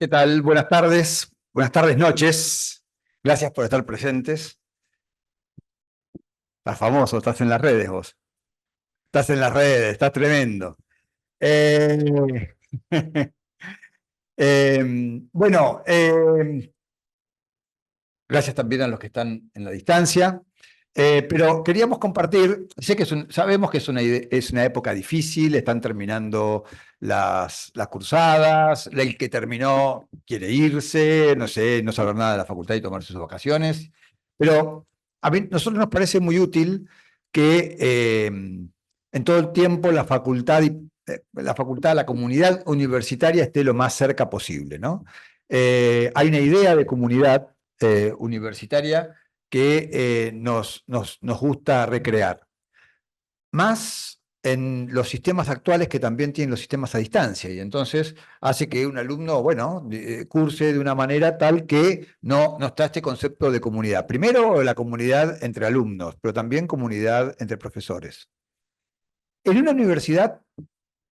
¿Qué tal? Buenas tardes, noches. Gracias por estar presentes. Estás famoso, estás en las redes vos. Estás en las redes, estás tremendo. Eh, bueno, gracias también a los que están en la distancia. Pero queríamos compartir, sé que sabemos que es una época difícil, están terminando las cursadas, el que terminó quiere irse, no sé, no saber nada de la facultad y tomarse sus vacaciones, pero a nosotros nos parece muy útil que en todo el tiempo la comunidad universitaria esté lo más cerca posible, ¿no? Hay una idea de comunidad universitaria que nos gusta recrear. Más en los sistemas actuales que también tienen los sistemas a distancia, y entonces hace que un alumno, bueno, curse de una manera tal que no está este concepto de comunidad. Primero, la comunidad entre alumnos, pero también comunidad entre profesores. En una universidad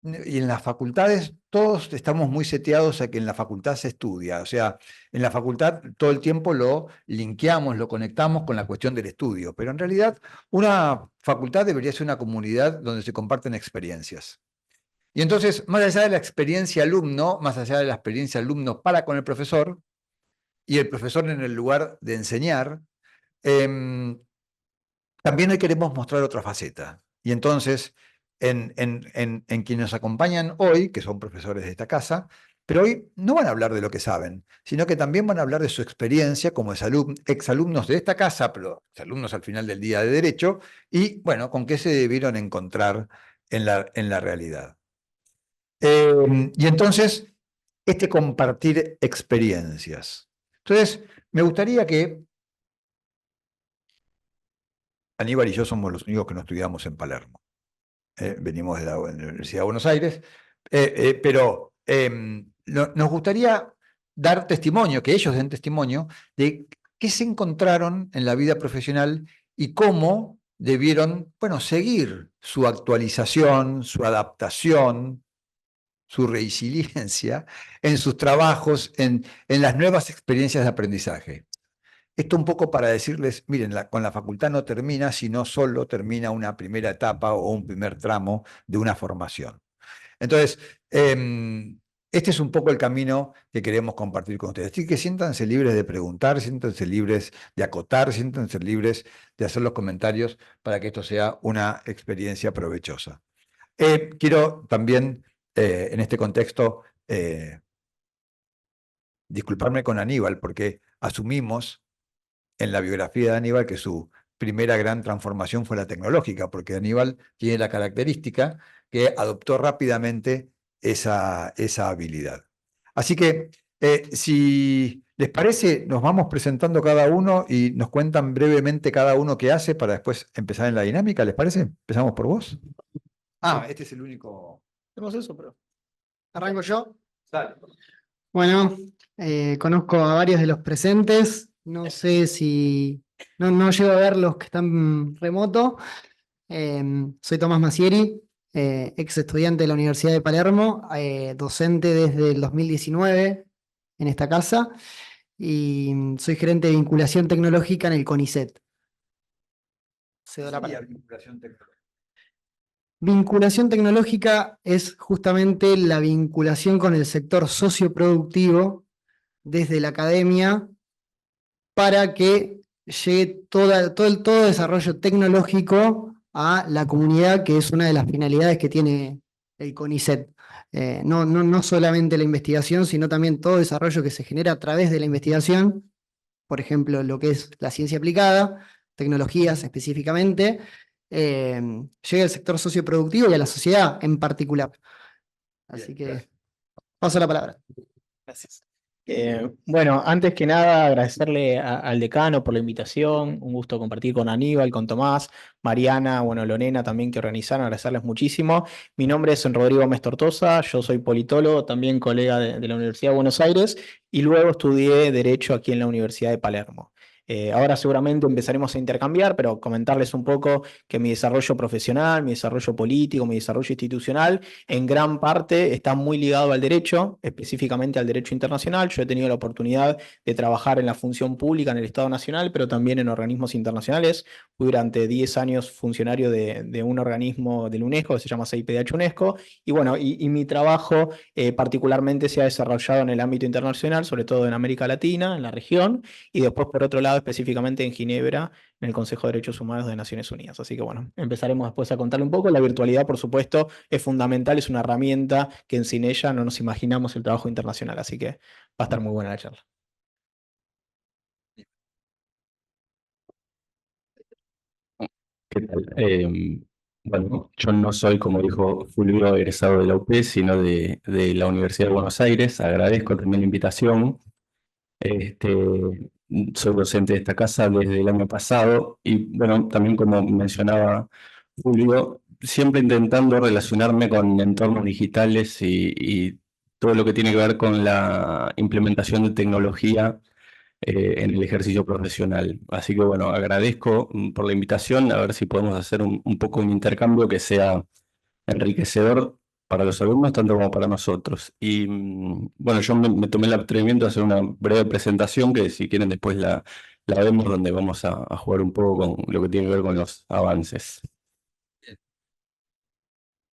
y en las facultades, todos estamos muy seteados a que en la facultad se estudia. O sea, en la facultad todo el tiempo lo linkeamos, lo conectamos con la cuestión del estudio. Pero en realidad, una facultad debería ser una comunidad donde se comparten experiencias. Y entonces, más allá de la experiencia alumno, más allá de la experiencia alumno para con el profesor, y el profesor en el lugar de enseñar, también hoy queremos mostrar otra faceta. Y entonces, en quienes nos acompañan hoy, que son profesores de esta casa, pero hoy no van a hablar de lo que saben, sino que también van a hablar de su experiencia como exalumnos de esta casa, pero exalumnos al final del día de Derecho, y bueno, con qué se debieron encontrar en la realidad. Y entonces, este compartir experiencias. Entonces, me gustaría que Aníbal y yo somos los únicos que no estudiamos en Palermo. Venimos de la Universidad de Buenos Aires, pero nos gustaría dar testimonio, que ellos den testimonio de qué se encontraron en la vida profesional y cómo debieron, bueno, seguir su actualización, su adaptación, su resiliencia en sus trabajos, en las nuevas experiencias de aprendizaje. Esto un poco para decirles, miren, con la facultad no termina, sino solo termina una primera etapa o un primer tramo de una formación. Entonces, este es un poco el camino que queremos compartir con ustedes. Así que siéntanse libres de preguntar, siéntanse libres de acotar, siéntanse libres de hacer los comentarios para que esto sea una experiencia provechosa. Quiero también, en este contexto, disculparme con Aníbal, porque asumimos en la biografía de Aníbal que su primera gran transformación fue la tecnológica, porque Aníbal tiene la característica que adoptó rápidamente esa habilidad. Así que, si les parece, nos vamos presentando cada uno y nos cuentan brevemente cada uno qué hace para después empezar en la dinámica, ¿les parece? ¿Empezamos por vos? Este es el único. Hacemos eso, pero arranco yo. Dale. Bueno, conozco a varios de los presentes. No sé si. No llego a ver los que están remoto. Soy Tomás Massieri, ex estudiante de la Universidad de Palermo, docente desde el 2019 en esta casa. Y soy gerente de vinculación tecnológica en el CONICET. Cedo la palabra. Vinculación tecnológica. Vinculación tecnológica es justamente la vinculación con el sector socioproductivo desde la academia para que llegue todo desarrollo tecnológico a la comunidad, que es una de las finalidades que tiene el CONICET. No solamente la investigación, sino también todo desarrollo que se genera a través de la investigación, por ejemplo, lo que es la ciencia aplicada, tecnologías específicamente, llegue al sector socioproductivo y a la sociedad en particular. Así que paso la palabra. Gracias. Bueno, antes que nada agradecerle al decano por la invitación, un gusto compartir con Aníbal, con Tomás, Mariana, bueno, Lorena también que organizaron, agradecerles muchísimo. Mi nombre es Rodrigo Gómez Tortosa, yo soy politólogo, también colega de la Universidad de Buenos Aires y luego estudié Derecho aquí en la Universidad de Palermo. Ahora seguramente empezaremos a intercambiar, pero comentarles un poco que mi desarrollo profesional, mi desarrollo político, mi desarrollo institucional, en gran parte está muy ligado al derecho, específicamente al derecho internacional. Yo he tenido la oportunidad de trabajar en la función pública en el Estado Nacional, pero también en organismos internacionales. Fui durante 10 años funcionario de un organismo del UNESCO que se llama CIPDH UNESCO, y bueno, y mi trabajo particularmente se ha desarrollado en el ámbito internacional, sobre todo en América Latina, en la región, y después por otro lado específicamente en Ginebra, en el Consejo de Derechos Humanos de Naciones Unidas. Así que bueno, empezaremos después a contarle un poco. La virtualidad, por supuesto, es fundamental, es una herramienta que sin ella no nos imaginamos el trabajo internacional, así que va a estar muy buena la charla. ¿Qué tal? Bueno, yo no soy, como dijo Fulvio, egresado de la UP, sino de la Universidad de Buenos Aires. Agradezco también la invitación. Este, soy docente de esta casa desde el año pasado y, bueno, también como mencionaba Fulvio, siempre intentando relacionarme con entornos digitales y todo lo que tiene que ver con la implementación de tecnología en el ejercicio profesional. Así que bueno, agradezco por la invitación, a ver si podemos hacer un poco un intercambio que sea enriquecedor para los alumnos, tanto como para nosotros. Y bueno, yo me tomé el atrevimiento de hacer una breve presentación que si quieren después la vemos donde vamos a jugar un poco con lo que tiene que ver con los avances.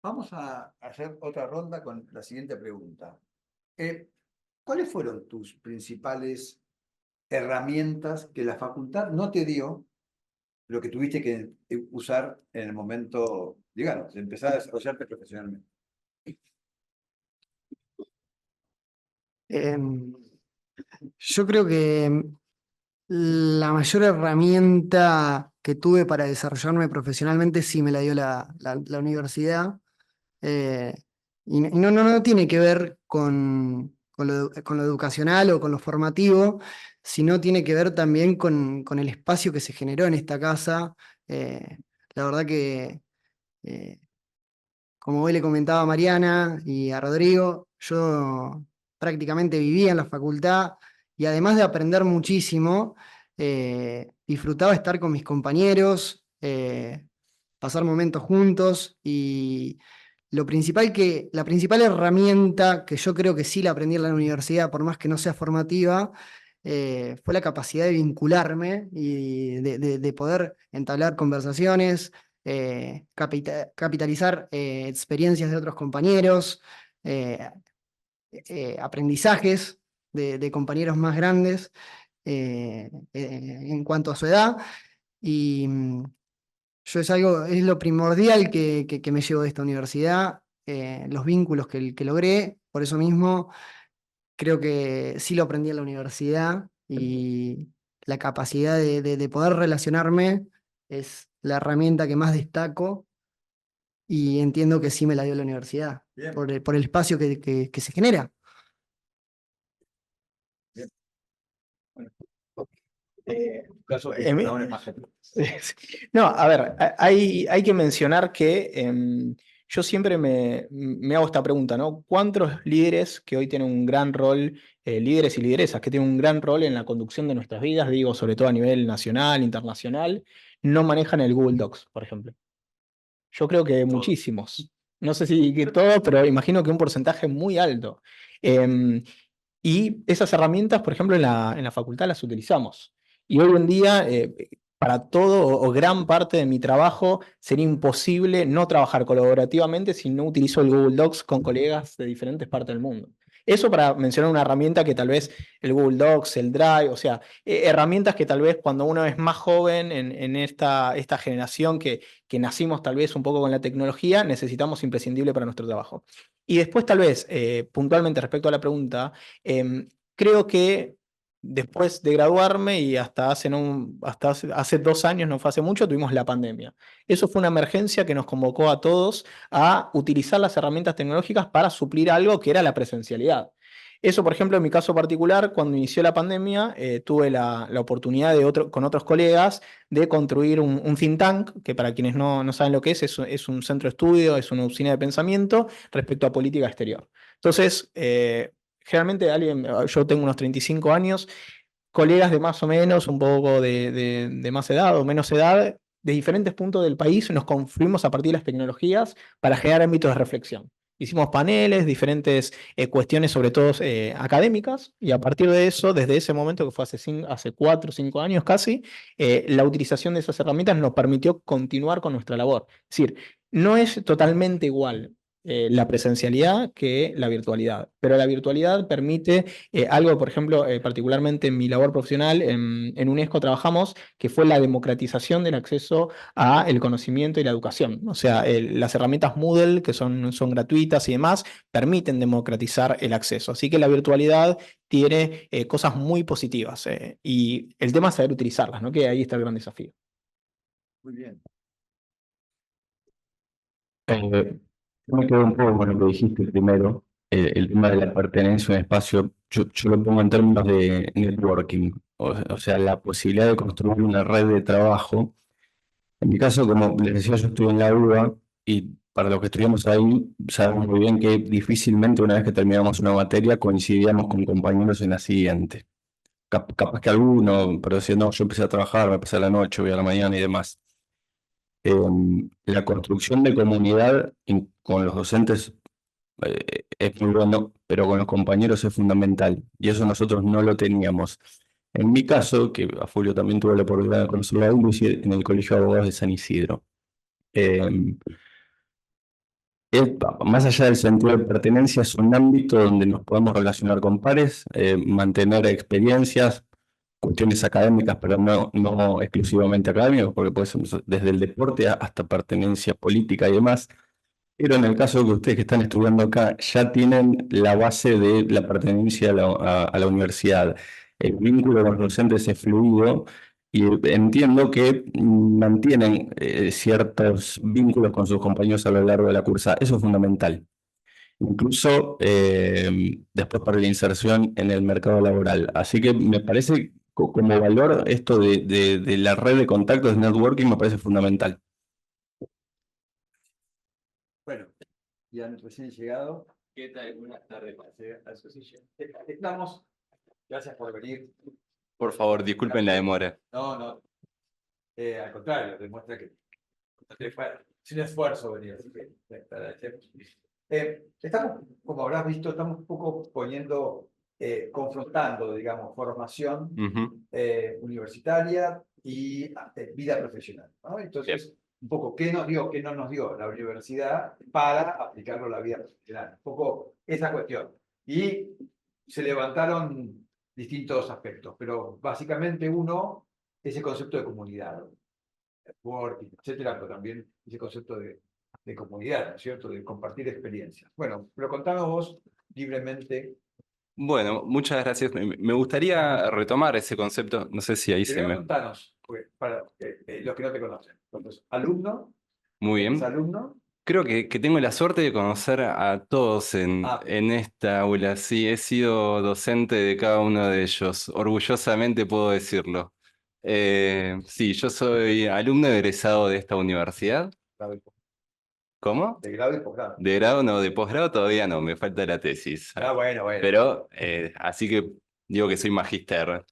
Vamos a hacer otra ronda con la siguiente pregunta. ¿Cuáles fueron tus principales herramientas que la facultad no te dio, lo que tuviste que usar en el momento, digamos, de empezar a desarrollarte profesionalmente? Yo creo que la mayor herramienta que tuve para desarrollarme profesionalmente sí me la dio la universidad. Eh, y no tiene que ver con lo educacional o con lo formativo, sino tiene que ver también con el espacio que se generó en esta casa. La verdad que, eh, como hoy le comentaba a Mariana y a Rodrigo, yo prácticamente vivía en la facultad y además de aprender muchísimo, disfrutaba estar con mis compañeros, pasar momentos juntos y la principal herramienta que yo creo que sí la aprendí en la universidad, por más que no sea formativa, fue la capacidad de vincularme y de poder entablar conversaciones, capitalizar experiencias de otros compañeros, eh, aprendizajes de compañeros más grandes en cuanto a su edad. Y yo es lo primordial que me llevo de esta universidad, los vínculos que logré. Por eso mismo creo que sí lo aprendí en la universidad y la capacidad de poder relacionarme es la herramienta que más destaco y entiendo que sí me la dio la universidad, Bien. por el espacio que se genera. Caso que Emi- aún es más general. No, a ver, hay que mencionar que yo siempre me hago esta pregunta, ¿no? ¿Cuántos líderes que hoy tienen un gran rol, líderes y lideresas que tienen un gran rol en la conducción de nuestras vidas, digo, sobre todo a nivel nacional, internacional, no manejan el Google Docs, por ejemplo? Yo creo que muchísimos. No sé si que todos, pero imagino que un porcentaje muy alto. Em, y esas herramientas, por ejemplo, en la facultad las utilizamos. Y hoy en día, para todo o gran parte de mi trabajo, sería imposible no trabajar colaborativamente si no utilizo el Google Docs con colegas de diferentes partes del mundo. Eso para mencionar una herramienta que tal vez el Google Docs, el Drive, o sea, herramientas que tal vez cuando uno es más joven en esta generación que nacimos tal vez un poco con la tecnología, necesitamos imprescindible para nuestro trabajo. Y después tal vez, puntualmente respecto a la pregunta, creo que después de graduarme y hasta hace 2 años, no fue hace mucho, tuvimos la pandemia. Eso fue una emergencia que nos convocó a todos a utilizar las herramientas tecnológicas para suplir algo que era la presencialidad. Eso, por ejemplo, en mi caso particular, cuando inició la pandemia, tuve la oportunidad con otros colegas de construir un think tank, que para quienes no saben lo que es un centro de estudio, es una usina de pensamiento respecto a política exterior. Entonces, generalmente yo tengo unos 35 años, colegas de más o menos, un poco de más edad o menos edad, de diferentes puntos del país, nos confluimos a partir de las tecnologías para generar ámbitos de reflexión. Hicimos paneles, diferentes cuestiones, sobre todo académicas, y a partir de eso, desde ese momento, que fue hace 4 o 5 años casi, la utilización de esas herramientas nos permitió continuar con nuestra labor. Es decir, no es totalmente igual la presencialidad que la virtualidad, pero la virtualidad permite algo, por ejemplo, particularmente en mi labor profesional, en UNESCO trabajamos, que fue la democratización del acceso a el conocimiento y la educación. O sea, las herramientas Moodle, que son gratuitas y demás, permiten democratizar el acceso. Así que la virtualidad tiene cosas muy positivas y el tema es saber utilizarlas, ¿no? Que ahí está el gran desafío. Muy bien. Yo me quedo un poco con lo que dijiste primero, el tema de la pertenencia a un espacio, yo lo pongo en términos de networking, o sea, la posibilidad de construir una red de trabajo. En mi caso, como les decía, yo estuve en la UBA y para los que estudiamos ahí, sabemos muy bien que difícilmente una vez que terminamos una materia coincidíamos con compañeros en la siguiente. Capaz que alguno, pero decía, no, yo empecé a trabajar, me pasé a la noche, voy a la mañana y demás. La construcción de comunidad con los docentes es muy bueno, pero con los compañeros es fundamental y eso nosotros no lo teníamos. En mi caso, que a Fulvio también tuve la oportunidad de conocerlo a él, lo hice en el Colegio de Abogados de San Isidro. Eh, Más allá del sentido de pertenencia, es un ámbito donde nos podemos relacionar con pares, mantener experiencias, cuestiones académicas, pero no exclusivamente académicas, porque puede ser desde el deporte hasta pertenencia política y demás. Pero en el caso de que ustedes que están estudiando acá ya tienen la base de la pertenencia a la universidad, el vínculo con los docentes es fluido y entiendo que mantienen ciertos vínculos con sus compañeros a lo largo de la cursa. Eso es fundamental. Incluso después para la inserción en el mercado laboral. Así que me parece como valor esto de la red de contactos, de networking, me parece fundamental. Bueno, ya han recién llegado. ¿Qué tal? Buenas tardes. Estamos. Gracias por venir. Por favor, disculpen la demora. No. Al contrario, demuestra que es un esfuerzo venir. Así que te agradecemos. Estamos, como habrás visto, estamos un poco confrontando, digamos, formación Ujú. universitaria y vida profesional, ¿no? Entonces, un poco, ¿qué nos dio, qué no nos dio la universidad para aplicarlo a la vida profesional? Un poco esa cuestión. Y se levantaron distintos aspectos, pero básicamente uno, ese concepto de comunidad, networking, etcétera, pero también ese concepto de comunidad, ¿no es cierto? De compartir experiencias. Bueno, pero contanos vos libremente. Bueno, muchas gracias. Me gustaría retomar ese concepto. No sé si ahí se Primero me... contanos, para los que no te conocen. Entonces, alumno, Muy ¿es bien. alumno? Creo que tengo la suerte de conocer a todos en esta aula. Sí, he sido docente de cada uno de ellos. Orgullosamente puedo decirlo. Sí, yo soy alumno egresado de esta universidad. ¿Cómo? De grado y posgrado. De grado no, de posgrado todavía no, me falta la tesis. Bueno. Pero, así que digo que soy magíster.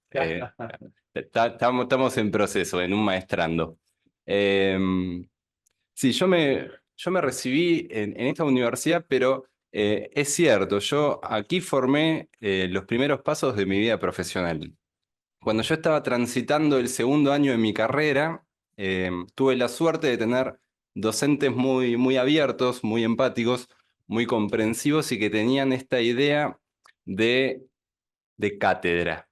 Estamos en proceso, en un maestrando. Sí, yo me recibí en esta universidad, pero es cierto, yo aquí formé los primeros pasos de mi vida profesional. Cuando yo estaba transitando el segundo año de mi carrera, tuve la suerte de tener docentes muy abiertos, muy empáticos, muy comprensivos y que tenían esta idea de cátedra.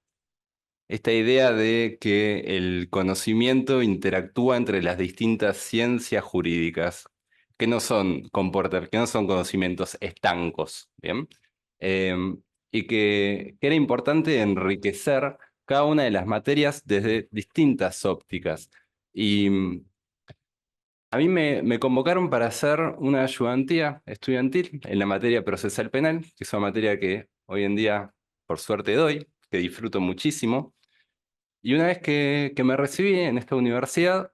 Esta idea de que el conocimiento interactúa entre las distintas ciencias jurídicas, que no son que no son conocimientos estancos, ¿bien? Y que era importante enriquecer cada una de las materias desde distintas ópticas. Y a mí me convocaron para hacer una ayudantía estudiantil en la materia procesal penal, que es una materia que hoy en día, por suerte, doy, que disfruto muchísimo. Y una vez que me recibí en esta universidad,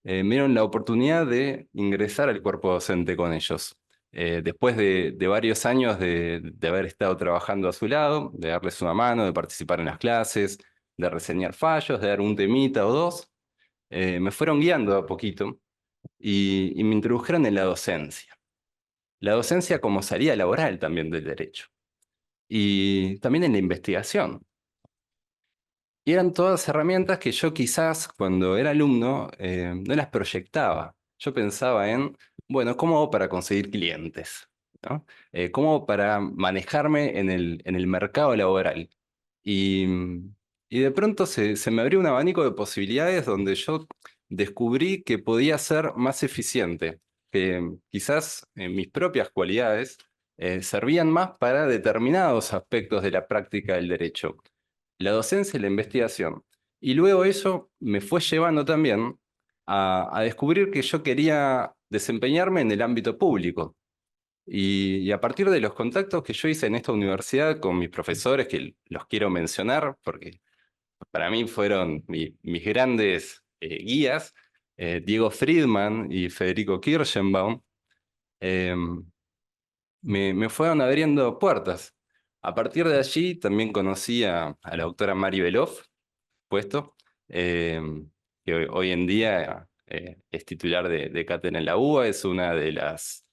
me dieron la oportunidad de ingresar al cuerpo docente con ellos. Después de varios años de haber estado trabajando a su lado, de darles una mano, de participar en las clases, de reseñar fallos, de dar un temita o dos, me fueron guiando a poquito y me introdujeron en la docencia. La docencia como salida laboral también del derecho. Y también en la investigación. Y eran todas herramientas que yo quizás cuando era alumno no las proyectaba. Yo pensaba en, bueno, ¿cómo hago para conseguir clientes? ¿No? ¿Cómo hago para manejarme en el mercado laboral? Y, y de pronto se me abrió un abanico de posibilidades donde yo descubrí que podía ser más eficiente, que quizás mis propias cualidades servían más para determinados aspectos de la práctica del derecho, la docencia y la investigación. Y luego eso me fue llevando también a descubrir que yo quería desempeñarme en el ámbito público. Y a partir de los contactos que yo hice en esta universidad con mis profesores, que los quiero mencionar porque para mí fueron mis grandes guías, Diego Friedman y Federico Kirschenbaum, eh, me fueron abriendo puertas. A partir de allí también conocí a la doctora Mari Beloff, puesto, eh, que hoy en día es titular de cátedra en la UBA, es una de las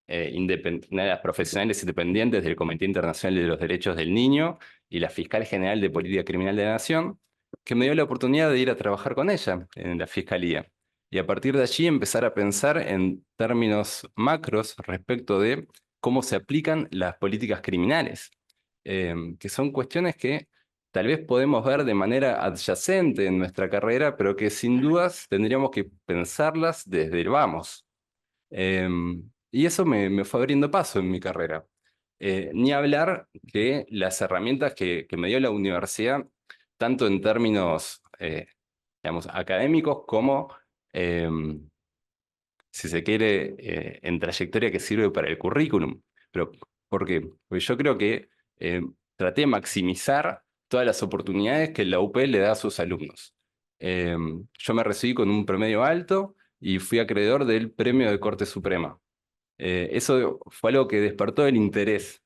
una de las profesionales independientes del Comité Internacional de los Derechos del Niño y la fiscal general de Política Criminal de la Nación, que me dio la oportunidad de ir a trabajar con ella en la fiscalía. Y a partir de allí empezar a pensar en términos macros respecto de cómo se aplican las políticas criminales, que son cuestiones que tal vez podemos ver de manera adyacente en nuestra carrera, pero que sin dudas tendríamos que pensarlas desde el vamos. Y eso me fue abriendo paso en mi carrera. Ni hablar que las herramientas que me dio la universidad, tanto en términos, digamos, académicos como, si se quiere, en trayectoria que sirve para el currículum. Pero, ¿por qué? Porque yo creo que traté de maximizar todas las oportunidades que la UP le da a sus alumnos. Yo me recibí con un promedio alto y fui acreedor del premio de Corte Suprema. Eso fue algo que despertó el interés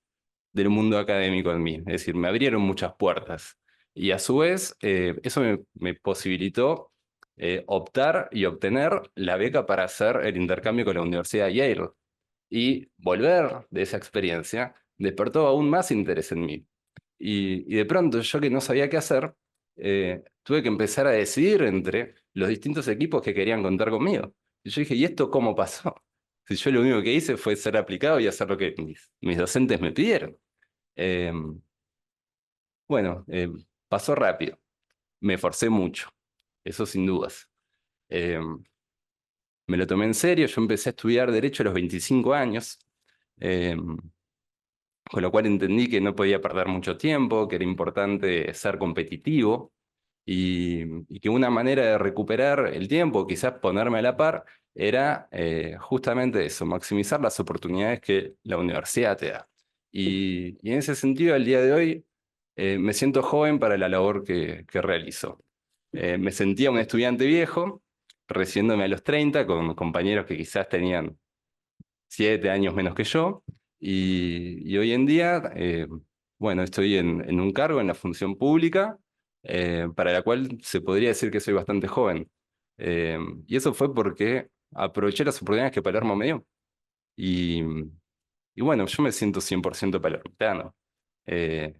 del mundo académico en mí, es decir, me abrieron muchas puertas. Y a su vez, eso me posibilitó optar y obtener la beca para hacer el intercambio con la Universidad de Yale. Y volver de esa experiencia despertó aún más interés en mí. Y de pronto, yo que no sabía qué hacer, tuve que empezar a decidir entre los distintos equipos que querían contar conmigo. Y yo dije, ¿y esto cómo pasó? Si yo lo único que hice fue ser aplicado y hacer lo que mis docentes me pidieron. Eh, bueno, pasó rápido. Me esforcé mucho, eso sin dudas. Eh, Me lo tomé en serio, yo empecé a estudiar Derecho a los 25 años, eh, con lo cual entendí que no podía perder mucho tiempo, que era importante ser competitivo y que una manera de recuperar el tiempo, quizás ponerme a la par, era justamente eso, maximizar las oportunidades que la universidad te da. Y en ese sentido, al día de hoy, me siento joven para la labor que realizo. Me sentía un estudiante viejo, recibiéndome a los 30, con compañeros que quizás tenían 7 años menos que yo, y hoy en día, bueno, estoy en un cargo en la función pública, para la cual se podría decir que soy bastante joven. Y eso fue porque aproveché las oportunidades que Palermo me dio. Y, y bueno, yo me siento 100% palermitano. Eh,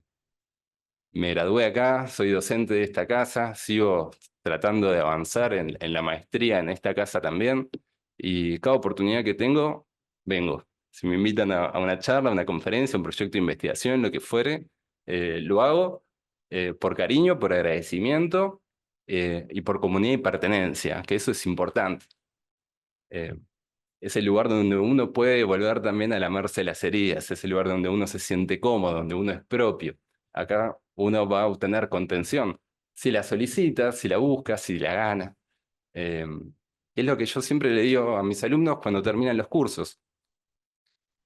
Me gradué acá, soy docente de esta casa, sigo tratando de avanzar en la maestría en esta casa también, y cada oportunidad que tengo, vengo. Si me invitan a una charla, a una conferencia, un proyecto de investigación, lo que fuere, lo hago por cariño, por agradecimiento y por comunidad y pertenencia, que eso es importante. Es el lugar donde uno puede volver también a lamerse las heridas, es el lugar donde uno se siente cómodo, donde uno es propio. Acá uno va a obtener contención, si la solicita, si la busca, si la gana. Eh, es lo que yo siempre le digo a mis alumnos cuando terminan los cursos.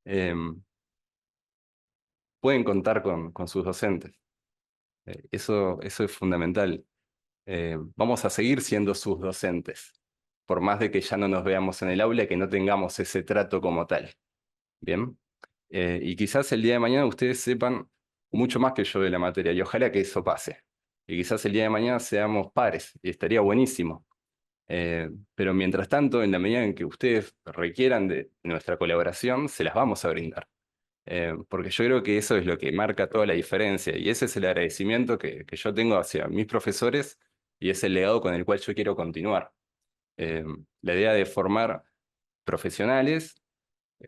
Eh, Pueden contar con sus docentes. Eso es fundamental. Vamos a seguir siendo sus docentes, por más de que ya no nos veamos en el aula y que no tengamos ese trato como tal. Bien. Y quizás el día de mañana ustedes sepan mucho más que yo de la materia, y ojalá que eso pase. y quizás el día de mañana seamos pares, y estaría buenísimo. Pero mientras tanto, en la medida en que ustedes requieran de nuestra colaboración, se las vamos a brindar. Porque yo creo que eso es lo que marca toda la diferencia, y ese es el agradecimiento que yo tengo hacia mis profesores, y es el legado con el cual yo quiero continuar. La idea de formar profesionales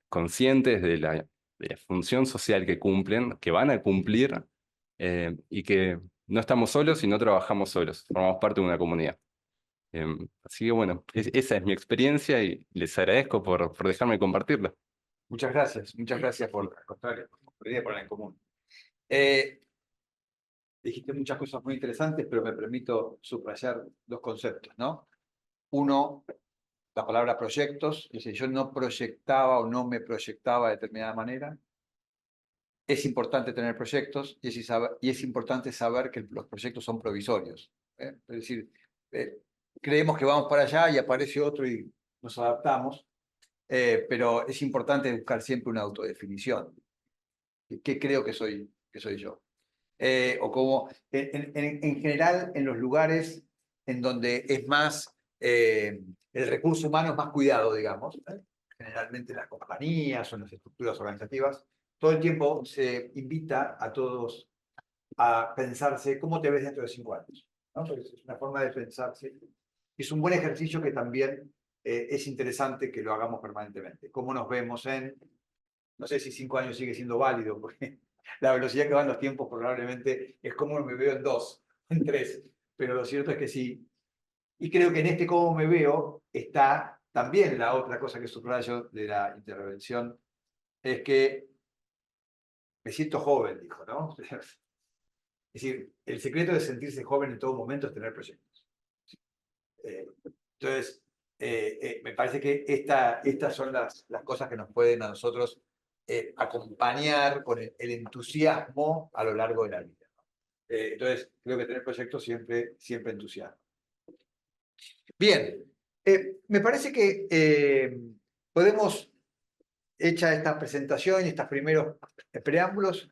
conscientes de la función social que cumplen, que van a cumplir, y que no estamos solos y no trabajamos solos, formamos parte de una comunidad. Así que bueno, esa es mi experiencia y les agradezco por dejarme compartirla. Muchas gracias por, al contrario, por compartir y poner en común. Eh, Dijiste muchas cosas muy interesantes, pero me permito subrayar dos conceptos, ¿no? Uno, la palabra proyectos, es decir, yo no proyectaba o no me proyectaba de determinada manera. Es importante tener proyectos y es importante saber que los proyectos son provisorios. Es decir, eh, creemos que vamos para allá y aparece otro y nos adaptamos, pero es importante buscar siempre una autodefinición. ¿Qué creo que soy yo? O como en general en los lugares en donde es más, el recurso humano es más cuidado, digamos, generalmente en las compañías o en las estructuras organizativas, todo el tiempo se invita a todos a pensarse cómo te ves dentro de 5 años, ¿no? Pues es una forma de pensarse. Es un buen ejercicio que también es interesante que lo hagamos permanentemente. ¿Cómo nos vemos en, no sé si 5 años sigue siendo válido, porque la velocidad que van los tiempos probablemente es como me veo en 2, en 3, pero lo cierto es que sí. Y creo que en este cómo me veo está también la otra cosa que subrayo de la intervención, es que me siento joven, dijo, ¿no? Es decir, el secreto de sentirse joven en todo momento es tener proyectos. Entonces, me parece que estas son las cosas que nos pueden a nosotros acompañar con el entusiasmo a lo largo de la vida. Entonces, creo que tener proyectos siempre entusiasma. Bien, me parece que podemos, hecha esta presentación y estos primeros preámbulos,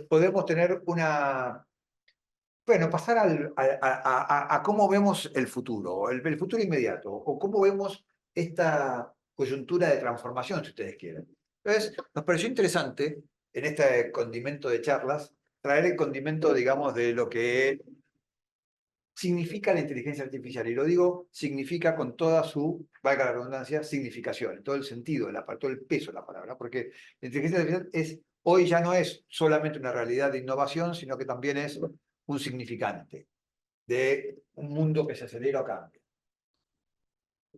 podemos tener una... Bueno, pasar a cómo vemos el futuro, el futuro inmediato, o cómo vemos esta coyuntura de transformación, si ustedes quieren. Entonces, nos pareció interesante, en este condimento de charlas, traer el condimento, digamos, de lo que significa la inteligencia artificial. Y lo digo, significa con toda su, valga la redundancia, significación, todo el sentido, todo el peso de la palabra. Porque la inteligencia artificial hoy ya no es solamente una realidad de innovación, sino que también es un significante de un mundo que se acelera o cambia.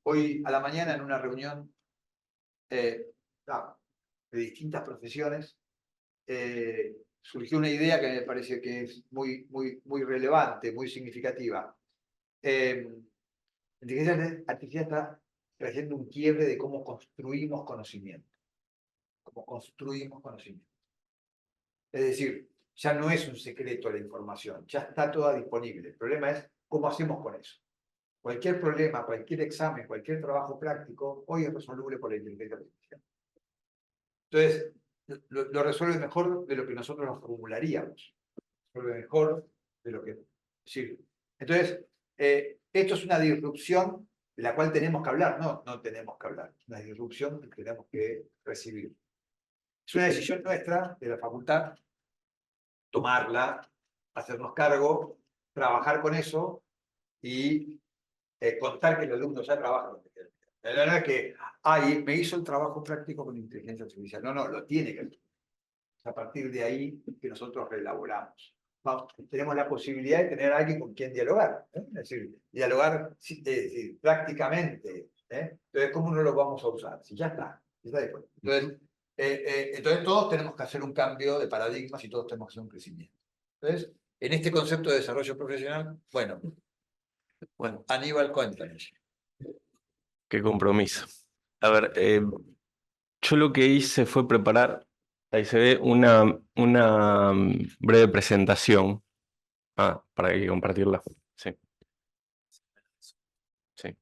Hoy a la mañana en una reunión de distintas profesiones, surgió una idea que me parece que es muy relevante, muy significativa. La inteligencia artificial está trayendo un quiebre de cómo construimos conocimiento. Cómo construimos conocimiento. Es decir, ya no es un secreto la información, ya está toda disponible. El problema es cómo hacemos con eso. Cualquier problema, cualquier examen, cualquier trabajo práctico, hoy es resoluble por la inteligencia artificial. Entonces, lo resuelve mejor de lo que nosotros nos formularíamos. Resuelve mejor de lo que... Sí. Entonces, esto es una disrupción de la cual tenemos que hablar. No tenemos que hablar. Es una disrupción que tenemos que recibir. Es una decisión nuestra, de la facultad, tomarla, hacernos cargo, trabajar con eso y contar que el alumno ya trabaja con inteligencia artificial. La verdad es que, me hizo el trabajo práctico con inteligencia artificial. No, lo tiene que hacer. A partir de ahí que nosotros reelaboramos. Vamos, tenemos la posibilidad de tener a alguien con quien dialogar. Es decir, dialogar prácticamente. Entonces, ¿cómo no lo vamos a usar? Si ya está. Entonces, todos tenemos que hacer un cambio de paradigmas y todos tenemos que hacer un crecimiento. Entonces, en este concepto de desarrollo profesional, bueno, Aníbal, cuéntanos. Qué compromiso. A ver, yo lo que hice fue preparar, ahí se ve, una breve presentación. Para que compartirla. Sí. Sí.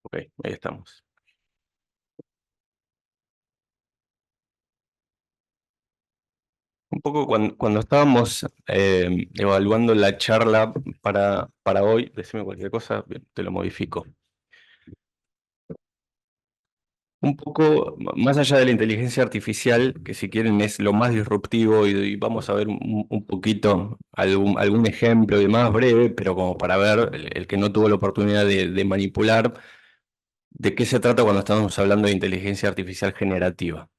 Ok, ahí estamos. Un poco cuando estábamos evaluando la charla para hoy, decime cualquier cosa, te lo modifico. Un poco más allá de la inteligencia artificial, que si quieren es lo más disruptivo y vamos a ver un poquito algún ejemplo y más breve, pero como para ver el que no tuvo la oportunidad de manipular, de qué se trata cuando estamos hablando de inteligencia artificial generativa.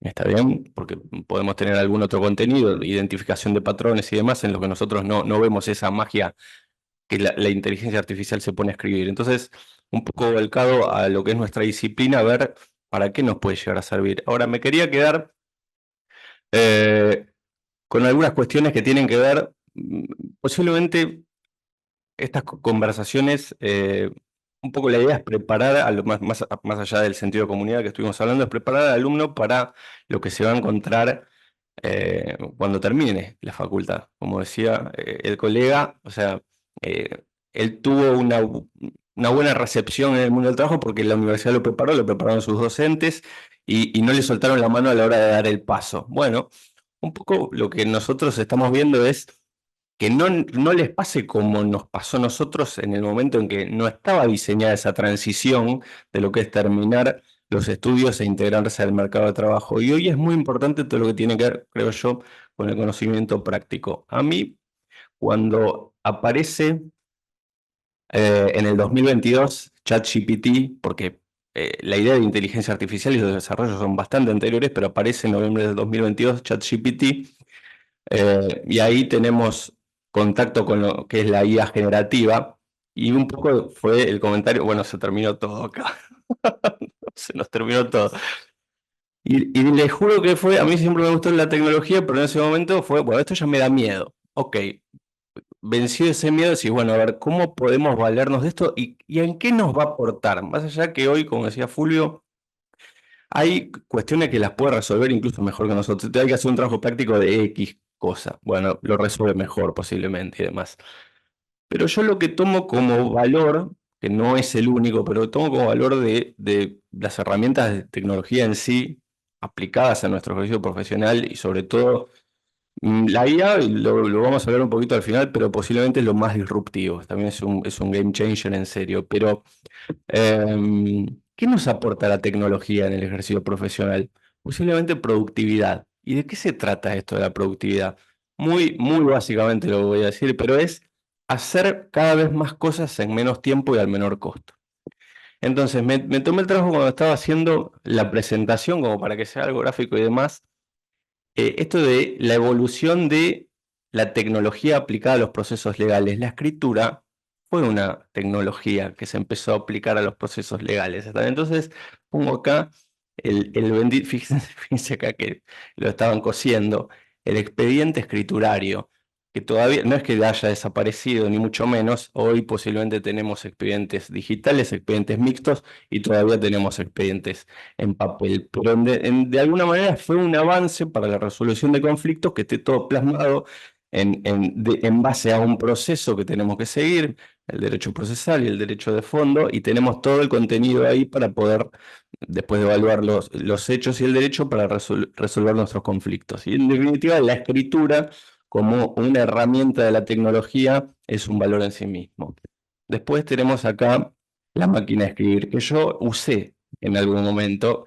¿Está bien? Porque podemos tener algún otro contenido, identificación de patrones y demás, en lo que nosotros no vemos esa magia que la inteligencia artificial se pone a escribir. Entonces, un poco volcado a lo que es nuestra disciplina, a ver para qué nos puede llegar a servir. Ahora, me quería quedar eh, con algunas cuestiones que tienen que ver, posiblemente estas conversaciones, un poco la idea es preparar, a lo más allá del sentido de comunidad que estuvimos hablando, es preparar al alumno para lo que se va a encontrar cuando termine la facultad. Como decía el colega, o sea, él tuvo una buena recepción en el mundo del trabajo porque la universidad lo prepararon sus docentes y no le soltaron la mano a la hora de dar el paso. Bueno, un poco lo que nosotros estamos viendo es que no les pase como nos pasó a nosotros en el momento en que no estaba diseñada esa transición de lo que es terminar los estudios e integrarse al mercado de trabajo. Y hoy es muy importante todo lo que tiene que ver, creo yo, con el conocimiento práctico. A mí, cuando aparece en el 2022 ChatGPT, porque la idea de inteligencia artificial y los desarrollos son bastante anteriores, pero aparece en noviembre del 2022 ChatGPT, y ahí tenemos contacto con lo que es la IA generativa, y un poco fue el comentario, bueno, se terminó todo acá, se nos terminó todo. Y les juro que fue, a mí siempre me gustó la tecnología, pero en ese momento fue, bueno, esto ya me da miedo. Ok, vencido ese miedo, decís, bueno, a ver, ¿cómo podemos valernos de esto y en qué nos va a aportar? Más allá que hoy, como decía Fulvio, hay cuestiones que las puede resolver incluso mejor que nosotros. Hay que hacer un trabajo práctico de X cosa. Bueno, lo resuelve mejor posiblemente y demás. Pero yo lo que tomo como valor, que no es el único, pero tomo como valor de las herramientas de tecnología en sí, aplicadas a nuestro ejercicio profesional y sobre todo la IA, lo vamos a hablar un poquito al final, pero posiblemente es lo más disruptivo. También es un game changer en serio. Pero ¿qué nos aporta la tecnología en el ejercicio profesional? Posiblemente productividad. ¿Y de qué se trata esto de la productividad? Muy básicamente lo voy a decir, pero es hacer cada vez más cosas en menos tiempo y al menor costo. Entonces, me tomé el trabajo cuando estaba haciendo la presentación, como para que sea algo gráfico y demás, esto de la evolución de la tecnología aplicada a los procesos legales. La escritura fue una tecnología que se empezó a aplicar a los procesos legales. Entonces, pongo acá el bendito, fíjense acá que lo estaban cosiendo, el expediente escriturario, que todavía no es que haya desaparecido, ni mucho menos. Hoy posiblemente tenemos expedientes digitales, expedientes mixtos, y todavía tenemos expedientes en papel, pero de alguna manera fue un avance para la resolución de conflictos que esté todo plasmado en base a un proceso que tenemos que seguir, el derecho procesal y el derecho de fondo, y tenemos todo el contenido ahí para poder, después de evaluar los hechos y el derecho, para resolver nuestros conflictos. Y en definitiva, la escritura como una herramienta de la tecnología es un valor en sí mismo. Después tenemos acá la máquina de escribir, que yo usé en algún momento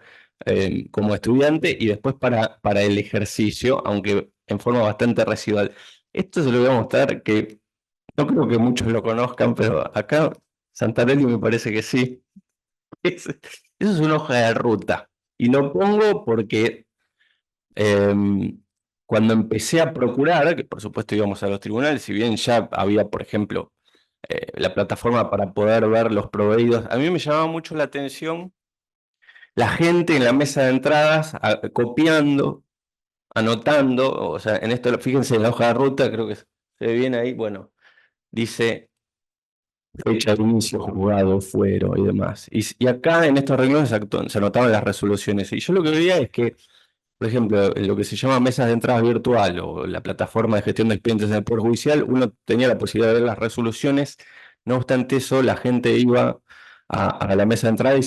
como estudiante y después para el ejercicio, aunque en forma bastante residual. Esto se lo voy a mostrar que no creo que muchos lo conozcan, pero acá Santarelli me parece que sí. Eso es una hoja de ruta. Y lo pongo porque cuando empecé a procurar, que por supuesto íbamos a los tribunales, si bien ya había, por ejemplo, la plataforma para poder ver los proveídos, a mí me llamaba mucho la atención la gente en la mesa de entradas copiando, anotando, o sea, en esto, fíjense en la hoja de ruta, creo que se ve bien ahí, bueno, dice fecha de inicio, juzgado, fuero y demás. Y acá en estos renglones se anotaban las resoluciones. Y yo lo que veía es que, por ejemplo, en lo que se llama mesas de entrada virtual o la plataforma de gestión de expedientes en el Poder Judicial, uno tenía la posibilidad de ver las resoluciones. No obstante eso, la gente iba a la mesa de entrada y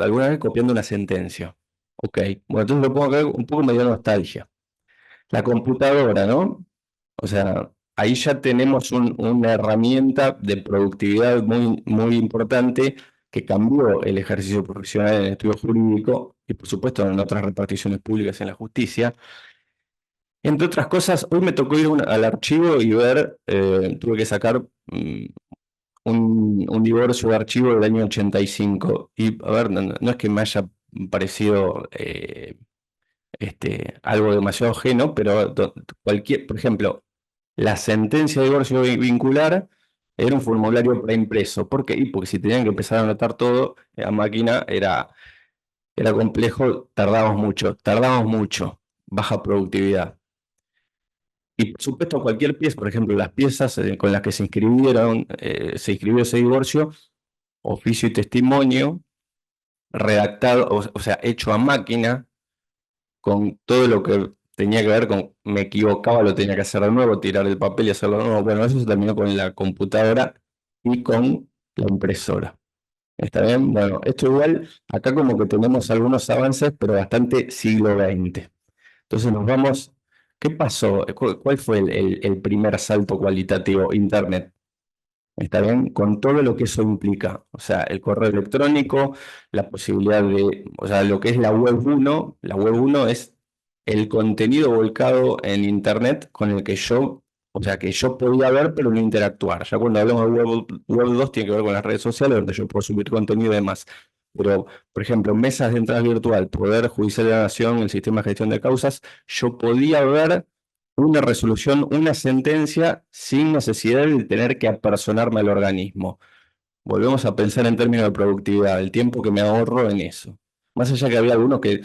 alguna vez copiando una sentencia. Ok, bueno, entonces lo pongo acá un poco me dio nostalgia. la computadora, ¿no? O sea, ahí ya tenemos una herramienta de productividad muy, muy importante que cambió el ejercicio profesional en el estudio jurídico y por supuesto en otras reparticiones públicas en la justicia. Entre otras cosas, hoy me tocó ir al archivo y ver, tuve que sacar un divorcio de archivo del año 85. Y a ver, no es que me haya parecido algo demasiado ajeno, pero por ejemplo, la sentencia de divorcio vincular era un formulario preimpreso. ¿Por qué? Y porque si tenían que empezar a anotar todo a máquina era complejo, tardamos mucho, baja productividad. Y por supuesto cualquier pieza, por ejemplo, las piezas con las que se inscribió ese divorcio, oficio y testimonio, redactado, o sea, hecho a máquina, con todo lo que tenía que ver con, me equivocaba, lo tenía que hacer de nuevo, tirar el papel y hacerlo de nuevo. Bueno, eso se terminó con la computadora y con la impresora. ¿Está bien? Bueno, esto igual, acá como que tenemos algunos avances, pero bastante siglo XX. Entonces nos vamos, ¿qué pasó? ¿Cuál fue el primer salto cualitativo? Internet. ¿Está bien? Con todo lo que eso implica. O sea, el correo electrónico, la posibilidad o sea, lo que es la web 1. La web 1 es el contenido volcado en Internet con el que o sea, que yo podía ver pero no interactuar. Ya cuando hablamos de web 2 tiene que ver con las redes sociales donde yo puedo subir contenido y demás. Pero, por ejemplo, mesas de entrada virtual, Poder Judicial de la Nación, el sistema de gestión de causas, yo podía ver una resolución, una sentencia sin necesidad de tener que apersonarme al organismo. Volvemos a pensar en términos de productividad, el tiempo que me ahorro en eso. Más allá que había algunos que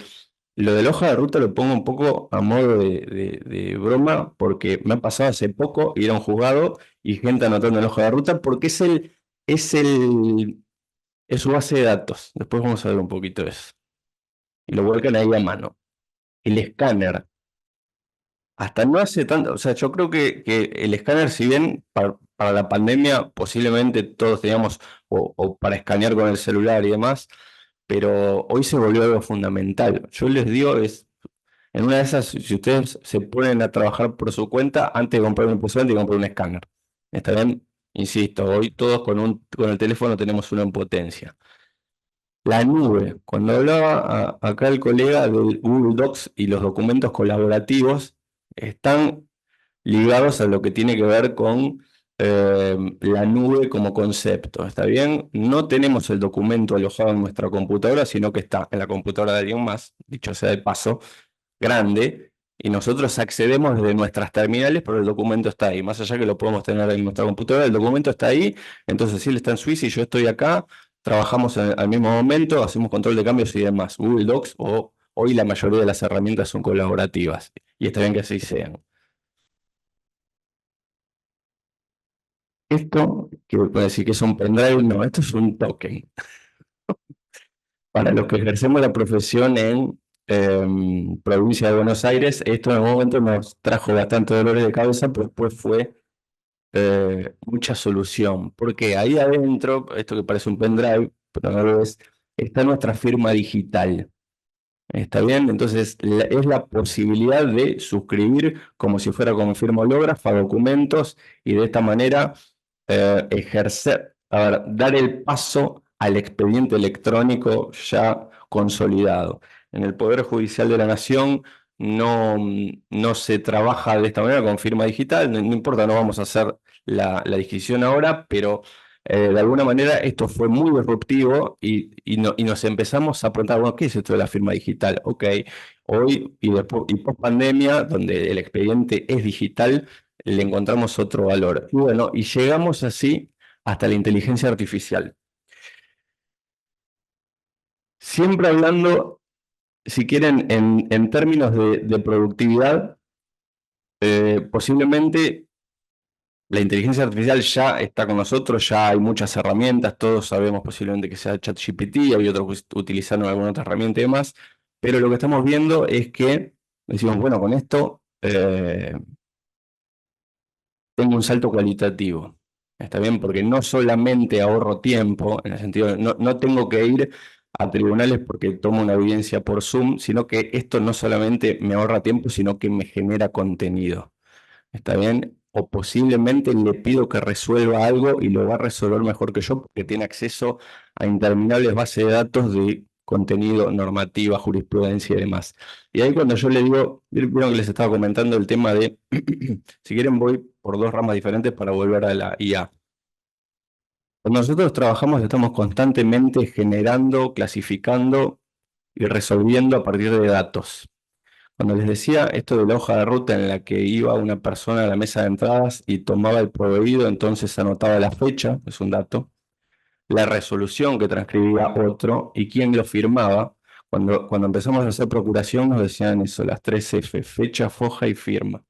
lo de la hoja de ruta lo pongo un poco a modo de broma, porque me ha pasado hace poco ir a un juzgado y gente anotando en la hoja de ruta, porque es su base de datos. Después vamos a ver un poquito de eso. Y lo vuelcan ahí a mano. El escáner. Hasta no hace tanto, o sea, yo creo que el escáner, si bien para la pandemia posiblemente todos teníamos, o para escanear con el celular y demás, pero hoy se volvió algo fundamental. Yo les digo, en una de esas, si ustedes se ponen a trabajar por su cuenta, antes de comprar un impresora, hay que comprar un escáner. ¿Está bien? Insisto, hoy todos con el teléfono tenemos uno en potencia. La nube. Cuando hablaba acá el colega del Google Docs y los documentos colaborativos, están ligados a lo que tiene que ver con la nube como concepto. ¿Está bien? No tenemos el documento alojado en nuestra computadora, sino que está en la computadora de alguien más, dicho sea de paso, grande, y nosotros accedemos desde nuestras terminales, pero el documento está ahí. Más allá que lo podemos tener en nuestra computadora, el documento está ahí. Entonces, si él está en Suiza y yo estoy acá, trabajamos al mismo momento, hacemos control de cambios y demás. Google Docs, hoy la mayoría de las herramientas son colaborativas, y está bien que así sean. Esto, que puede decir que es un pendrive, no, esto es un token. Para los que ejercemos la profesión en provincia de Buenos Aires, esto en algún momento nos trajo bastante dolores de cabeza, pero después fue mucha solución. Porque ahí adentro, esto que parece un pendrive, pero no lo es, está nuestra firma digital. ¿Está bien? Entonces, es la posibilidad de suscribir como si fuera con firma hológrafa documentos y de esta manera ejercer, dar el paso al expediente electrónico ya consolidado. En el Poder Judicial de la Nación no se trabaja de esta manera con firma digital, no importa, no vamos a hacer la disquisición ahora, pero de alguna manera esto fue muy disruptivo y nos empezamos a preguntar, bueno, ¿qué es esto de la firma digital? Ok, hoy y post pandemia, donde el expediente es digital, le encontramos otro valor. Y bueno, y llegamos así hasta la inteligencia artificial. Siempre hablando, si quieren, en términos de productividad, posiblemente la inteligencia artificial ya está con nosotros, ya hay muchas herramientas, todos sabemos posiblemente que sea ChatGPT, hay otros que utilizaron alguna otra herramienta y demás, pero lo que estamos viendo es que decimos, bueno, con esto tengo un salto cualitativo. ¿Está bien? Porque no solamente ahorro tiempo, en el sentido de no tengo que ir a tribunales porque tomo una audiencia por Zoom, sino que esto no solamente me ahorra tiempo, sino que me genera contenido. ¿Está bien? O posiblemente le pido que resuelva algo y lo va a resolver mejor que yo porque tiene acceso a interminables bases de datos de contenido, normativa, jurisprudencia y demás. Y ahí cuando yo le digo, vieron que les estaba comentando el tema de, si quieren voy por dos ramas diferentes para volver a la IA. Cuando nosotros trabajamos estamos constantemente generando, clasificando y resolviendo a partir de datos. Cuando les decía esto de la hoja de ruta en la que iba una persona a la mesa de entradas y tomaba el proveído, entonces anotaba la fecha, es un dato, la resolución que transcribía otro y quién lo firmaba. Cuando empezamos a hacer procuración nos decían eso, las 3F, fecha, foja y firma.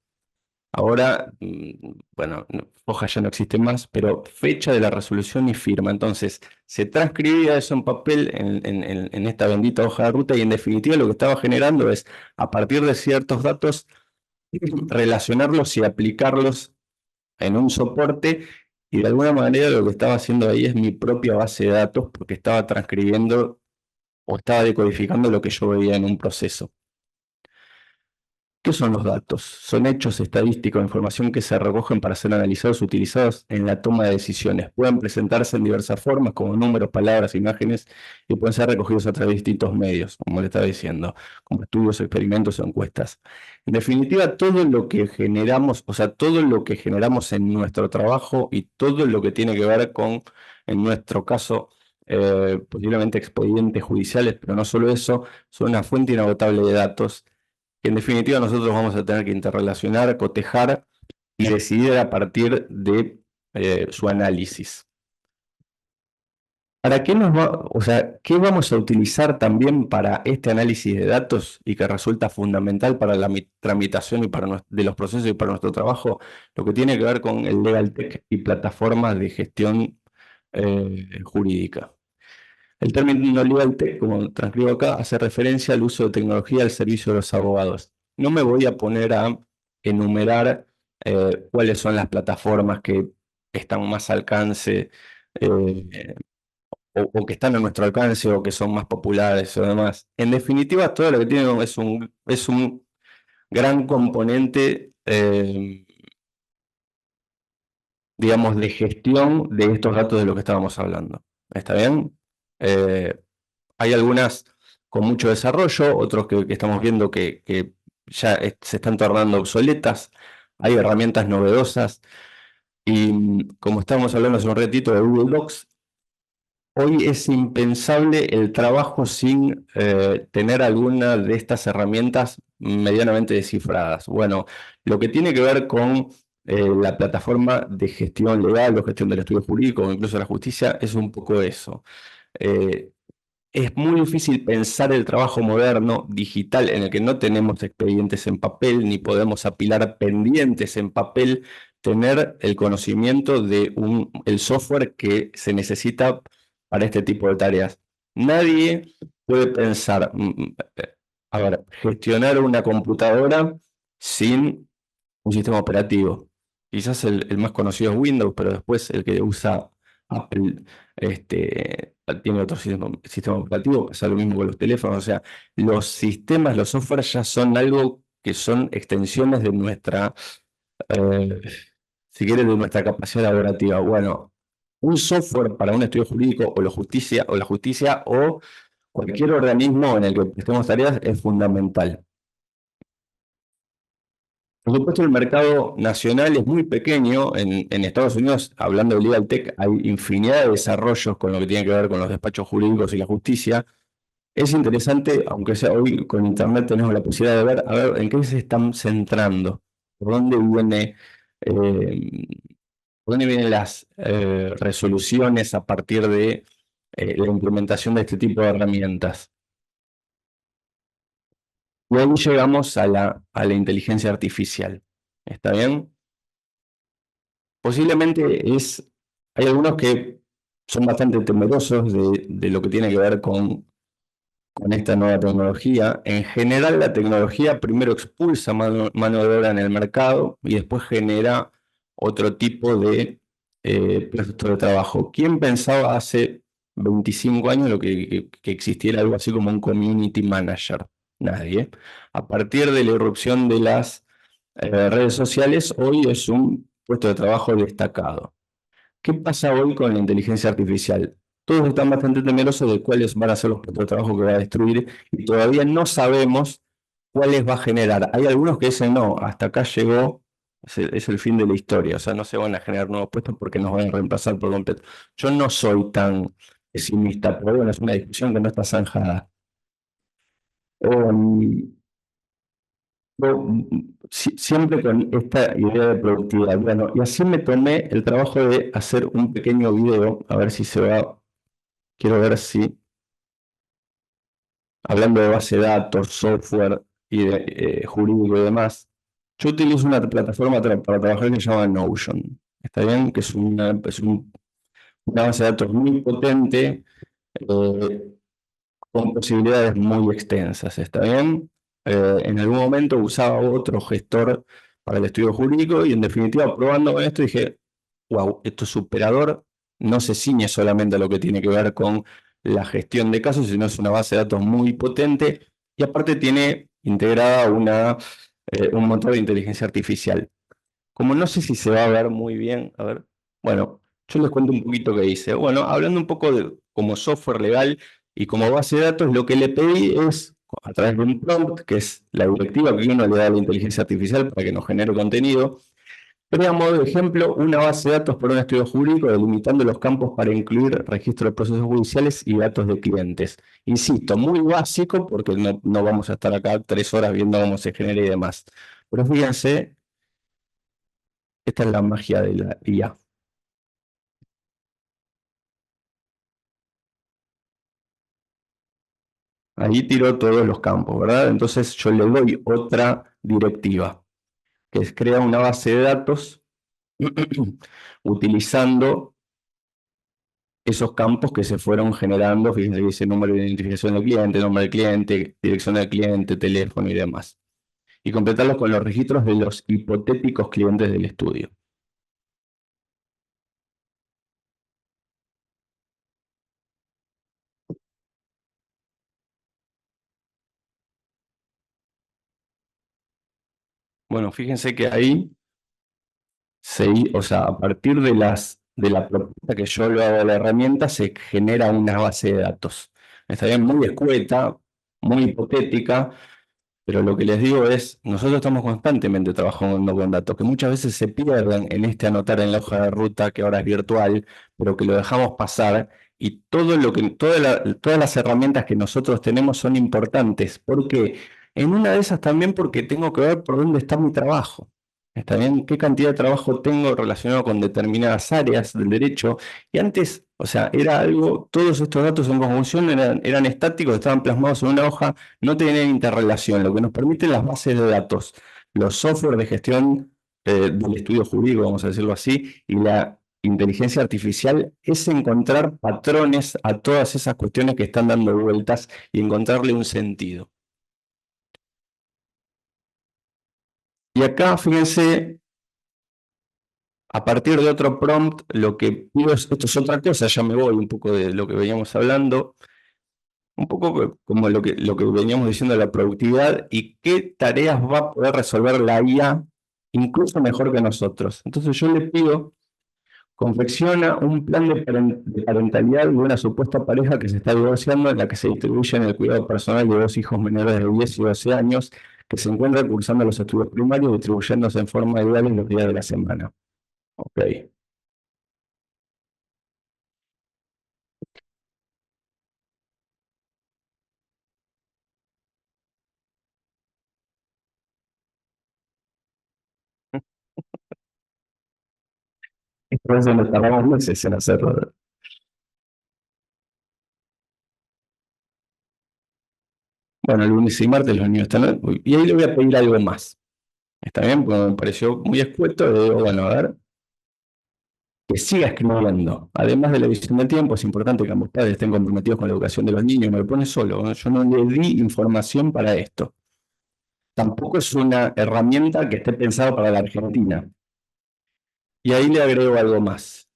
Ahora, bueno, foja ya no existe más, pero fecha de la resolución y firma. Entonces, se transcribía eso en papel en esta bendita hoja de ruta y en definitiva lo que estaba generando es, a partir de ciertos datos, relacionarlos y aplicarlos en un soporte y de alguna manera lo que estaba haciendo ahí es mi propia base de datos porque estaba transcribiendo o estaba decodificando lo que yo veía en un proceso. ¿Qué son los datos? Son hechos estadísticos, información que se recogen para ser analizados, utilizados en la toma de decisiones. Pueden presentarse en diversas formas, como números, palabras, imágenes, y pueden ser recogidos a través de distintos medios, como le estaba diciendo, como estudios, experimentos o encuestas. En definitiva, todo lo que generamos, o sea, todo lo que generamos en nuestro trabajo y todo lo que tiene que ver con, en nuestro caso, posiblemente expedientes judiciales, pero no solo eso, son una fuente inagotable de datos que en definitiva nosotros vamos a tener que interrelacionar, cotejar y decidir a partir de su análisis. ¿Para qué o sea, qué vamos a utilizar también para este análisis de datos y que resulta fundamental para la tramitación y de los procesos y para nuestro trabajo? Lo que tiene que ver con el Legal Tech y plataformas de gestión jurídica. El término legal tech, como transcribo acá, hace referencia al uso de tecnología al servicio de los abogados. No me voy a poner a enumerar cuáles son las plataformas que están más al alcance o que están a nuestro alcance o que son más populares o demás. En definitiva, todo lo que tiene es un gran componente, digamos, de gestión de estos datos de lo que estábamos hablando. ¿Está bien? Hay algunas con mucho desarrollo, otros que estamos viendo que ya se están tornando obsoletas. Hay herramientas novedosas y como estábamos hablando hace un ratito de Google Docs, hoy es impensable el trabajo sin tener alguna de estas herramientas medianamente descifradas. Bueno, lo que tiene que ver con la plataforma de gestión legal o gestión del estudio jurídico o incluso la justicia es un poco eso. Es muy difícil pensar el trabajo moderno, digital, en el que no tenemos expedientes en papel, ni podemos apilar pendientes en papel, tener el conocimiento de el software que se necesita para este tipo de tareas. Nadie puede pensar, a ver, gestionar una computadora sin un sistema operativo. Quizás el más conocido es Windows, pero después el que usa Apple tiene otro sistema operativo, pasa lo mismo con los teléfonos. O sea, los sistemas, los softwares ya son algo que son extensiones de nuestra, si quieres, de nuestra capacidad laborativa. Bueno, un software para un estudio jurídico o la justicia o cualquier organismo en el que prestemos tareas es fundamental. Por supuesto, el mercado nacional es muy pequeño. En Estados Unidos, hablando de Legal Tech, hay infinidad de desarrollos con lo que tiene que ver con los despachos jurídicos y la justicia. Es interesante, aunque sea hoy con Internet tenemos la posibilidad de ver, a ver en qué se están centrando, por dónde vienen las resoluciones a partir de la implementación de este tipo de herramientas. Y ahí llegamos a la inteligencia artificial. ¿Está bien? Posiblemente hay algunos que son bastante temerosos de lo que tiene que ver con esta nueva tecnología. En general, la tecnología primero expulsa mano de obra en el mercado y después genera otro tipo de puestos de trabajo. ¿Quién pensaba hace 25 años que existiera algo así como un community manager. Nadie. A partir de la irrupción de las redes sociales, hoy es un puesto de trabajo destacado. ¿Qué pasa hoy con la inteligencia artificial? Todos están bastante temerosos de cuáles van a ser los puestos de trabajo que va a destruir y todavía no sabemos cuáles va a generar. Hay algunos que dicen, no, hasta acá llegó, es el fin de la historia, o sea, no se van a generar nuevos puestos porque nos van a reemplazar por completo. Yo no soy tan pesimista, pero bueno, es una discusión que no está zanjada. Siempre con esta idea de productividad. Bueno, y así me tomé el trabajo de hacer un pequeño video, a ver si se va, quiero ver si, hablando de base de datos, software y de jurídico y demás, yo utilizo una plataforma para trabajar que se llama Notion, ¿está bien? Que es una base de datos muy potente, con posibilidades muy extensas, ¿está bien? En algún momento usaba otro gestor para el estudio jurídico y en definitiva probando con esto dije, wow, esto es superador, no se ciñe solamente a lo que tiene que ver con la gestión de casos, sino es una base de datos muy potente y aparte tiene integrada un motor de inteligencia artificial. Como no sé si se va a ver muy bien, a ver, bueno, yo les cuento un poquito qué hice. Bueno, hablando un poco de como software legal y como base de datos, lo que le pedí es, a través de un prompt, que es la directiva que uno le da a la inteligencia artificial para que nos genere contenido, pero a modo de ejemplo, una base de datos para un estudio jurídico delimitando los campos para incluir registro de procesos judiciales y datos de clientes. Insisto, muy básico porque no vamos a estar acá 3 horas viendo cómo se genera y demás. Pero fíjense, esta es la magia de la IA. Ahí tiró todos los campos, ¿verdad? Entonces yo le doy otra directiva, que es crear una base de datos utilizando esos campos que se fueron generando. Fíjense que dice número de identificación del cliente, nombre del cliente, dirección del cliente, teléfono y demás. Y completarlos con los registros de los hipotéticos clientes del estudio. Bueno, fíjense que ahí, o sea, a partir de la propuesta que yo le hago a la herramienta, se genera una base de datos. Está bien, muy escueta, muy hipotética, pero lo que les digo es, nosotros estamos constantemente trabajando con datos que muchas veces se pierden en este anotar en la hoja de ruta que ahora es virtual, pero que lo dejamos pasar y todas las herramientas que nosotros tenemos son importantes, porque en una de esas también porque tengo que ver por dónde está mi trabajo. ¿Está bien? ¿Qué cantidad de trabajo tengo relacionado con determinadas áreas del derecho? Y antes, o sea, era algo, todos estos datos en conjunción eran estáticos, estaban plasmados en una hoja, no tenían interrelación, lo que nos permiten las bases de datos, los software de gestión del estudio jurídico, vamos a decirlo así, y la inteligencia artificial es encontrar patrones a todas esas cuestiones que están dando vueltas y encontrarle un sentido. Y acá, fíjense, a partir de otro prompt, lo que pido esto es otra cosa, ya me voy un poco de lo que veníamos hablando, un poco como lo que veníamos diciendo de la productividad y qué tareas va a poder resolver la IA incluso mejor que nosotros. Entonces yo le pido, confecciona un plan de parentalidad de una supuesta pareja que se está divorciando en la que se distribuye en el cuidado personal de 2 hijos menores de 10 y 12 años que se encuentran cursando los estudios primarios distribuyéndose en forma igual en los días de la semana. Ok. Entonces nos tardamos meses en hacerlo. Bueno, lunes y martes los niños están. Y ahí le voy a pedir algo más. ¿Está bien? Porque me pareció muy escueto. Le digo, bueno, a ver, que siga escribiendo. Además de la visión del tiempo, es importante que ambos padres estén comprometidos con la educación de los niños. Me lo pone solo. ¿No? Yo no le di información para esto. Tampoco es una herramienta que esté pensada para la Argentina. Y ahí le agrego algo más.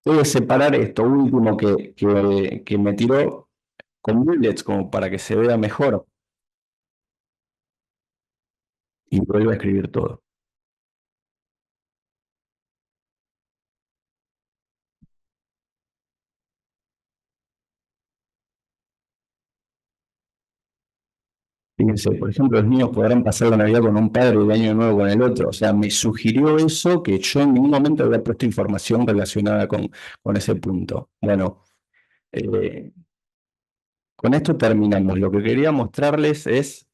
puede separar esto último que me tiró con bullets como para que se vea mejor y vuelve a escribir todo. Fíjense, por ejemplo, los niños podrán pasar la Navidad con un padre y el Año Nuevo con el otro. O sea, me sugirió eso que yo en ningún momento había puesto información relacionada con ese punto. Bueno, eh, con esto terminamos. Lo que quería mostrarles es,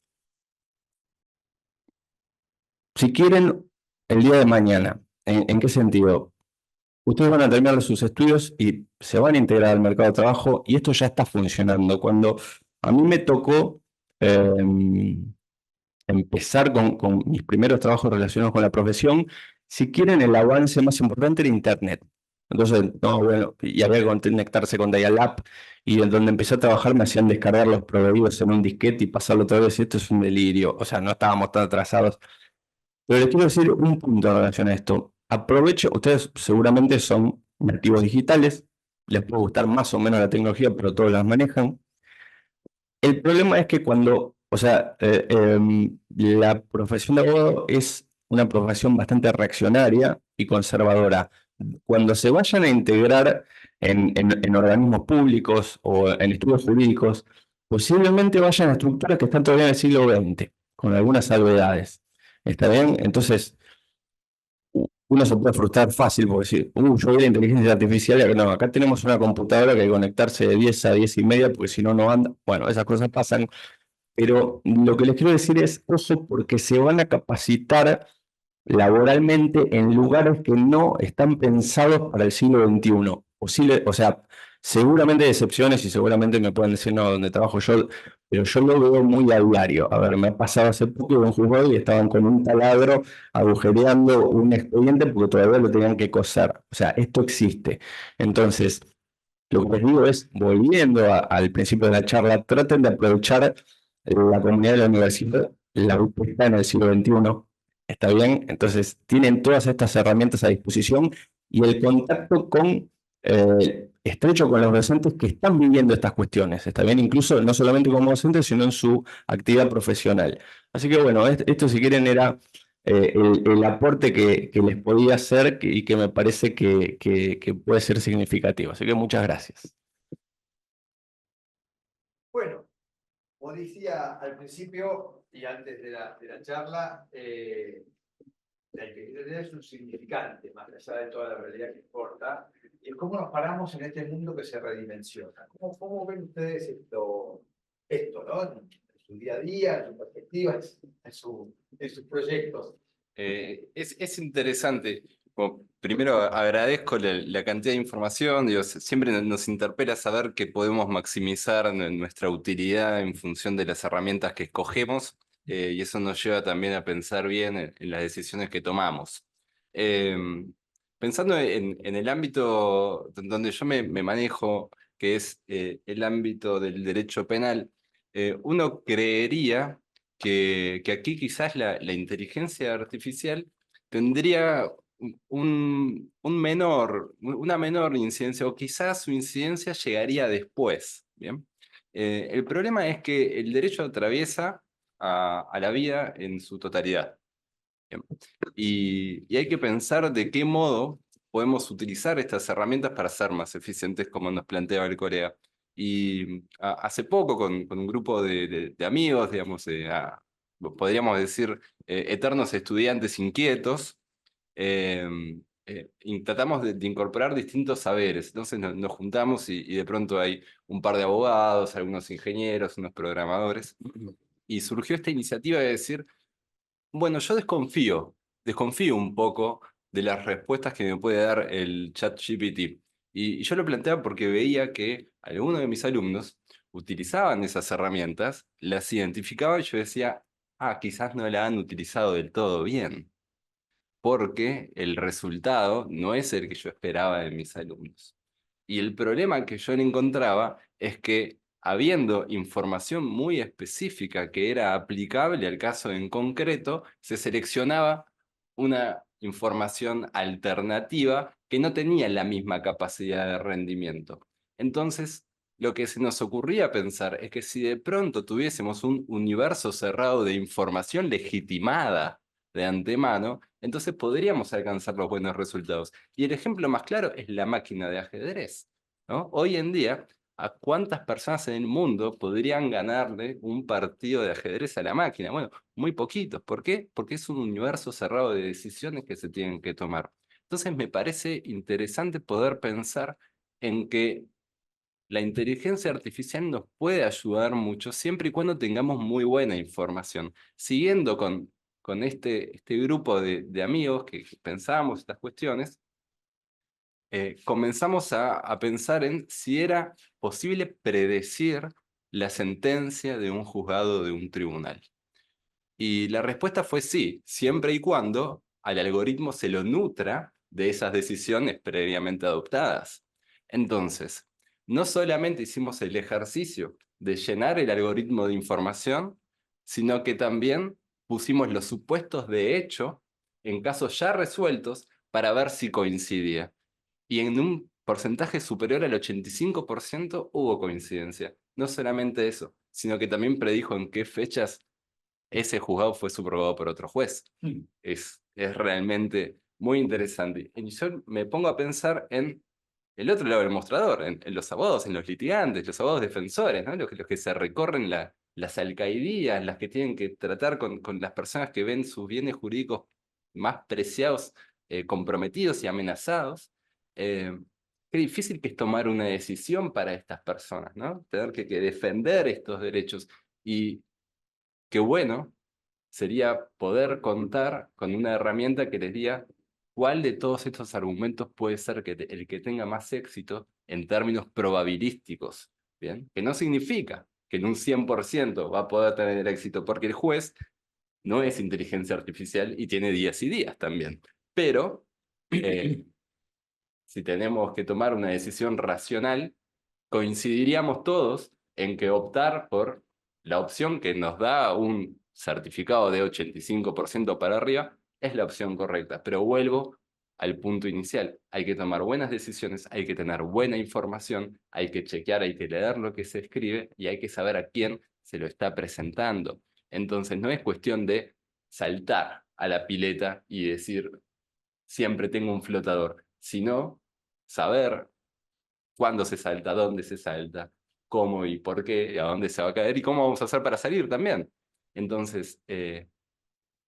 si quieren, el día de mañana. ¿En qué sentido? Ustedes van a terminar sus estudios y se van a integrar al mercado de trabajo y esto ya está funcionando. Cuando a mí me tocó empezar con mis primeros trabajos relacionados con la profesión, si quieren el avance más importante era Internet. Entonces, no, bueno, y había que conectarse con Dial-Up y en donde empecé a trabajar me hacían descargar los proveedores en un disquete y pasarlo otra vez y esto es un delirio. O sea, no estábamos tan atrasados. Pero les quiero decir un punto en relación a esto. Aprovecho, ustedes seguramente son nativos digitales, les puede gustar más o menos la tecnología, pero todos las manejan. El problema es que cuando, o sea, la profesión de abogado es una profesión bastante reaccionaria y conservadora. Cuando se vayan a integrar en organismos públicos o en estudios jurídicos, posiblemente vayan a estructuras que están todavía en el siglo XX, con algunas salvedades. ¿Está bien? Entonces, uno se puede frustrar fácil porque decir, yo voy a la inteligencia artificial y acá no, acá tenemos una computadora que hay que conectarse de 10 a 10 y media porque si no, no anda. Bueno, esas cosas pasan, pero lo que les quiero decir es, ojo, porque se van a capacitar laboralmente en lugares que no están pensados para el siglo XXI. O sea, seguramente hay excepciones y seguramente me pueden decir, no, donde trabajo yo, pero yo lo veo muy a diario. A ver, me ha pasado hace poco en un juzgado y estaban con un taladro agujereando un expediente porque todavía lo tenían que coser. O sea, esto existe. Entonces, lo que les digo es, volviendo al principio de la charla, traten de aprovechar la comunidad de la universidad, la UP está en el siglo XXI, ¿está bien? Entonces, tienen todas estas herramientas a disposición y el contacto estrecho con los docentes que están viviendo estas cuestiones, ¿está bien? Incluso no solamente como docentes, sino en su actividad profesional. Así que bueno, esto si quieren era el aporte que les podía hacer y que me parece que puede ser significativo. Así que muchas gracias. Bueno, como decía al principio y antes de la charla, la inteligencia es un significante, más allá de toda la realidad que importa, y cómo nos paramos en este mundo que se redimensiona. ¿Cómo ven ustedes esto, ¿no? En su día a día, en sus perspectivas, en sus proyectos? Es interesante. Primero agradezco la cantidad de información, digo, siempre nos interpela saber que podemos maximizar nuestra utilidad en función de las herramientas que escogemos, y eso nos lleva también a pensar bien en las decisiones que tomamos. Pensando en el ámbito donde yo me manejo, que es el ámbito del derecho penal, uno creería que aquí quizás la inteligencia artificial tendría una menor incidencia, o quizás su incidencia llegaría después, ¿bien? El problema es que el derecho atraviesa a la vida en su totalidad, ¿bien? Y hay que pensar de qué modo podemos utilizar estas herramientas para ser más eficientes, como nos planteaba el Corea. Y hace poco, con un grupo de amigos, digamos, podríamos decir, eternos estudiantes inquietos, y tratamos de incorporar distintos saberes. Entonces nos juntamos y de pronto hay un par de abogados, algunos ingenieros, unos programadores, y surgió esta iniciativa de decir, bueno, yo desconfío un poco de las respuestas que me puede dar el ChatGPT. Y yo lo planteaba porque veía que algunos de mis alumnos utilizaban esas herramientas, las identificaban y yo decía, quizás no la han utilizado del todo bien, porque el resultado no es el que yo esperaba de mis alumnos. Y el problema que yo le encontraba es que, habiendo información muy específica que era aplicable al caso en concreto, se seleccionaba una información alternativa que no tenían la misma capacidad de rendimiento. Entonces, lo que se nos ocurría pensar es que si de pronto tuviésemos un universo cerrado de información legitimada de antemano, entonces podríamos alcanzar los buenos resultados. Y el ejemplo más claro es la máquina de ajedrez, ¿no? Hoy en día, ¿a cuántas personas en el mundo podrían ganarle un partido de ajedrez a la máquina? Bueno, muy poquitos. ¿Por qué? Porque es un universo cerrado de decisiones que se tienen que tomar. Entonces me parece interesante poder pensar en que la inteligencia artificial nos puede ayudar mucho siempre y cuando tengamos muy buena información. Siguiendo con este grupo de amigos que pensábamos estas cuestiones, comenzamos a pensar en si era posible predecir la sentencia de un juzgado de un tribunal. Y la respuesta fue sí, siempre y cuando al algoritmo se lo nutra de esas decisiones previamente adoptadas. Entonces, no solamente hicimos el ejercicio de llenar el algoritmo de información, sino que también pusimos los supuestos de hecho en casos ya resueltos para ver si coincidía. Y en un porcentaje superior al 85% hubo coincidencia. No solamente eso, sino que también predijo en qué fechas ese juzgado fue subrogado por otro juez. Es realmente muy interesante. Y yo me pongo a pensar en el otro lado del mostrador, en los abogados, en los litigantes, los abogados defensores, ¿no? Los que se recorren las alcaidías, las que tienen que tratar con las personas que ven sus bienes jurídicos más preciados, comprometidos y amenazados. Qué difícil que es tomar una decisión para estas personas, ¿no? Tener que defender estos derechos. Y qué bueno sería poder contar con una herramienta que les diga cuál de todos estos argumentos puede ser el que tenga más éxito en términos probabilísticos, ¿bien? Que no significa que en un 100% va a poder tener éxito, porque el juez no es inteligencia artificial y tiene días y días también. Pero si tenemos que tomar una decisión racional, coincidiríamos todos en que optar por la opción que nos da un certificado de 85% para arriba es la opción correcta. Pero vuelvo al punto inicial. Hay que tomar buenas decisiones, hay que tener buena información, hay que chequear, hay que leer lo que se escribe y hay que saber a quién se lo está presentando. Entonces no es cuestión de saltar a la pileta y decir siempre tengo un flotador, sino saber cuándo se salta, dónde se salta, cómo y por qué, a dónde se va a caer y cómo vamos a hacer para salir también. Entonces,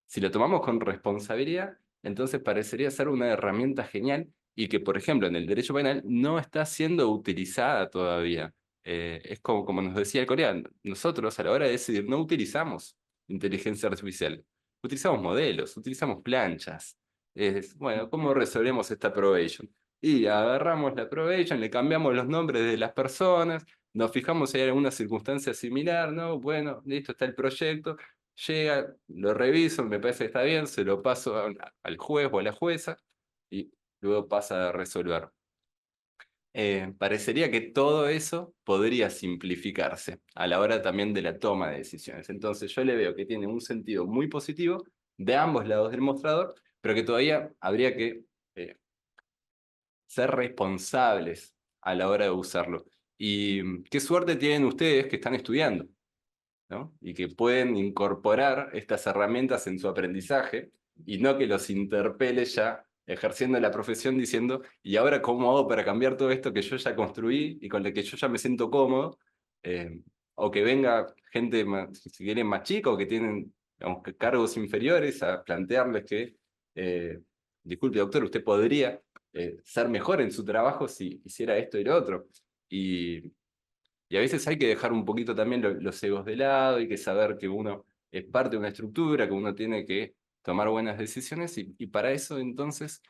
si lo tomamos con responsabilidad, entonces parecería ser una herramienta genial y que, por ejemplo, en el derecho penal no está siendo utilizada todavía. Es como nos decía el coreano, nosotros a la hora de decidir no utilizamos inteligencia artificial, utilizamos modelos, utilizamos planchas. Bueno, ¿cómo resolvemos esta probation? Y agarramos la probation, le cambiamos los nombres de las personas, nos fijamos si hay alguna circunstancia similar, ¿no? Bueno, listo, está el proyecto, llega, lo reviso, me parece que está bien, se lo paso al juez o a la jueza y luego pasa a resolver. Parecería que todo eso podría simplificarse a la hora también de la toma de decisiones. Entonces yo le veo que tiene un sentido muy positivo de ambos lados del mostrador, pero que todavía habría que ser responsables a la hora de usarlo. Y qué suerte tienen ustedes que están estudiando, ¿no? Y que pueden incorporar estas herramientas en su aprendizaje y no que los interpele ya ejerciendo la profesión diciendo, ¿y ahora cómo hago para cambiar todo esto que yo ya construí y con lo que yo ya me siento cómodo? O que venga gente, si quieren, más chica o que tienen, digamos, cargos inferiores a plantearles que, disculpe doctor, usted podría ser mejor en su trabajo si hiciera esto y lo otro. Y a veces hay que dejar un poquito también los egos de lado, hay que saber que uno es parte de una estructura, que uno tiene que tomar buenas decisiones y para eso entonces,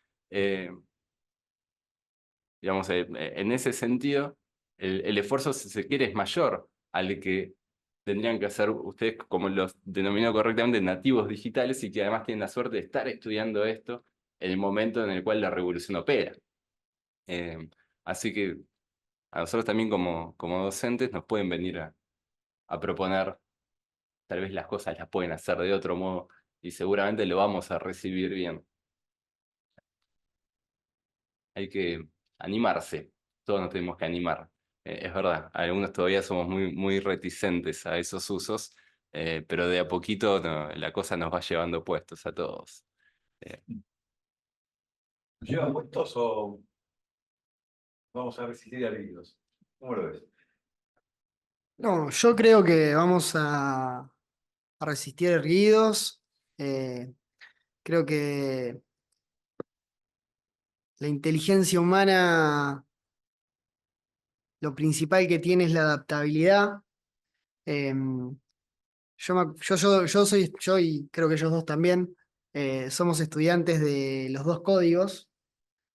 digamos, en ese sentido, el esfuerzo, si se quiere, es mayor al que tendrían que hacer ustedes, como los denominó correctamente, nativos digitales y que además tienen la suerte de estar estudiando esto en el momento en el cual la revolución opera. Así que a nosotros también como docentes nos pueden venir a proponer, tal vez las cosas las pueden hacer de otro modo y seguramente lo vamos a recibir bien. hay que animarse, todos nos tenemos que animar. Es verdad, algunos todavía somos muy reticentes a esos usos, pero de a poquito la cosa nos va llevando puestos a todos. ¿Llevan puestos o vamos a resistir a líquidos? ¿Cómo lo ves? No, yo creo que vamos a resistir erguidos. Creo que la inteligencia humana, lo principal que tiene es la adaptabilidad. Yo y creo que ellos dos también, somos estudiantes de los dos códigos,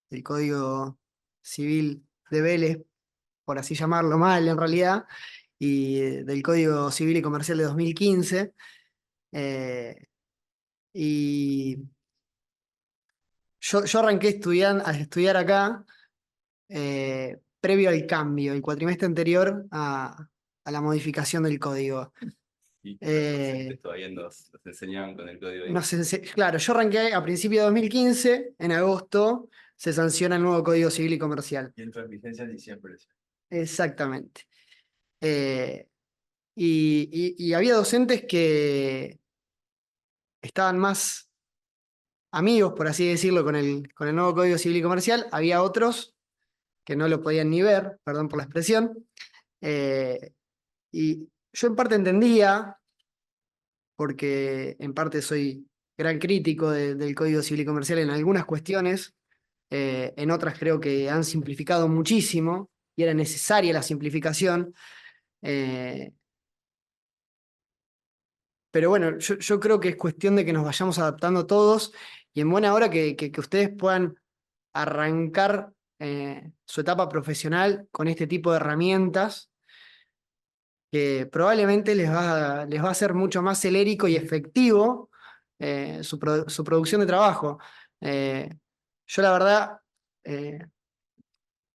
el Código Civil de Vélez, por así llamarlo mal en realidad, y del Código Civil y Comercial de 2015. Y yo arranqué a estudiar acá previo al cambio, el cuatrimestre anterior a la modificación del código. Y los Eh, docentes todavía nos enseñaban con el código Claro, yo arranqué a principios de 2015, en agosto se sanciona el nuevo Código Civil y Comercial. Y entra en vigencia en diciembre. Exactamente. Eh, y había docentes que estaban más amigos, por así decirlo, con el nuevo Código Civil y Comercial. Había otros que no lo podían ni ver, perdón por la expresión. Y yo en parte entendía, porque en parte soy gran crítico del Código Civil y Comercial en algunas cuestiones, en otras creo que han simplificado muchísimo y era necesaria la simplificación. eh, pero bueno, yo creo que es cuestión de que nos vayamos adaptando todos y en buena hora que ustedes puedan arrancar su etapa profesional con este tipo de herramientas que probablemente les va a hacer mucho más celérico y efectivo su producción de trabajo. Eh, yo la verdad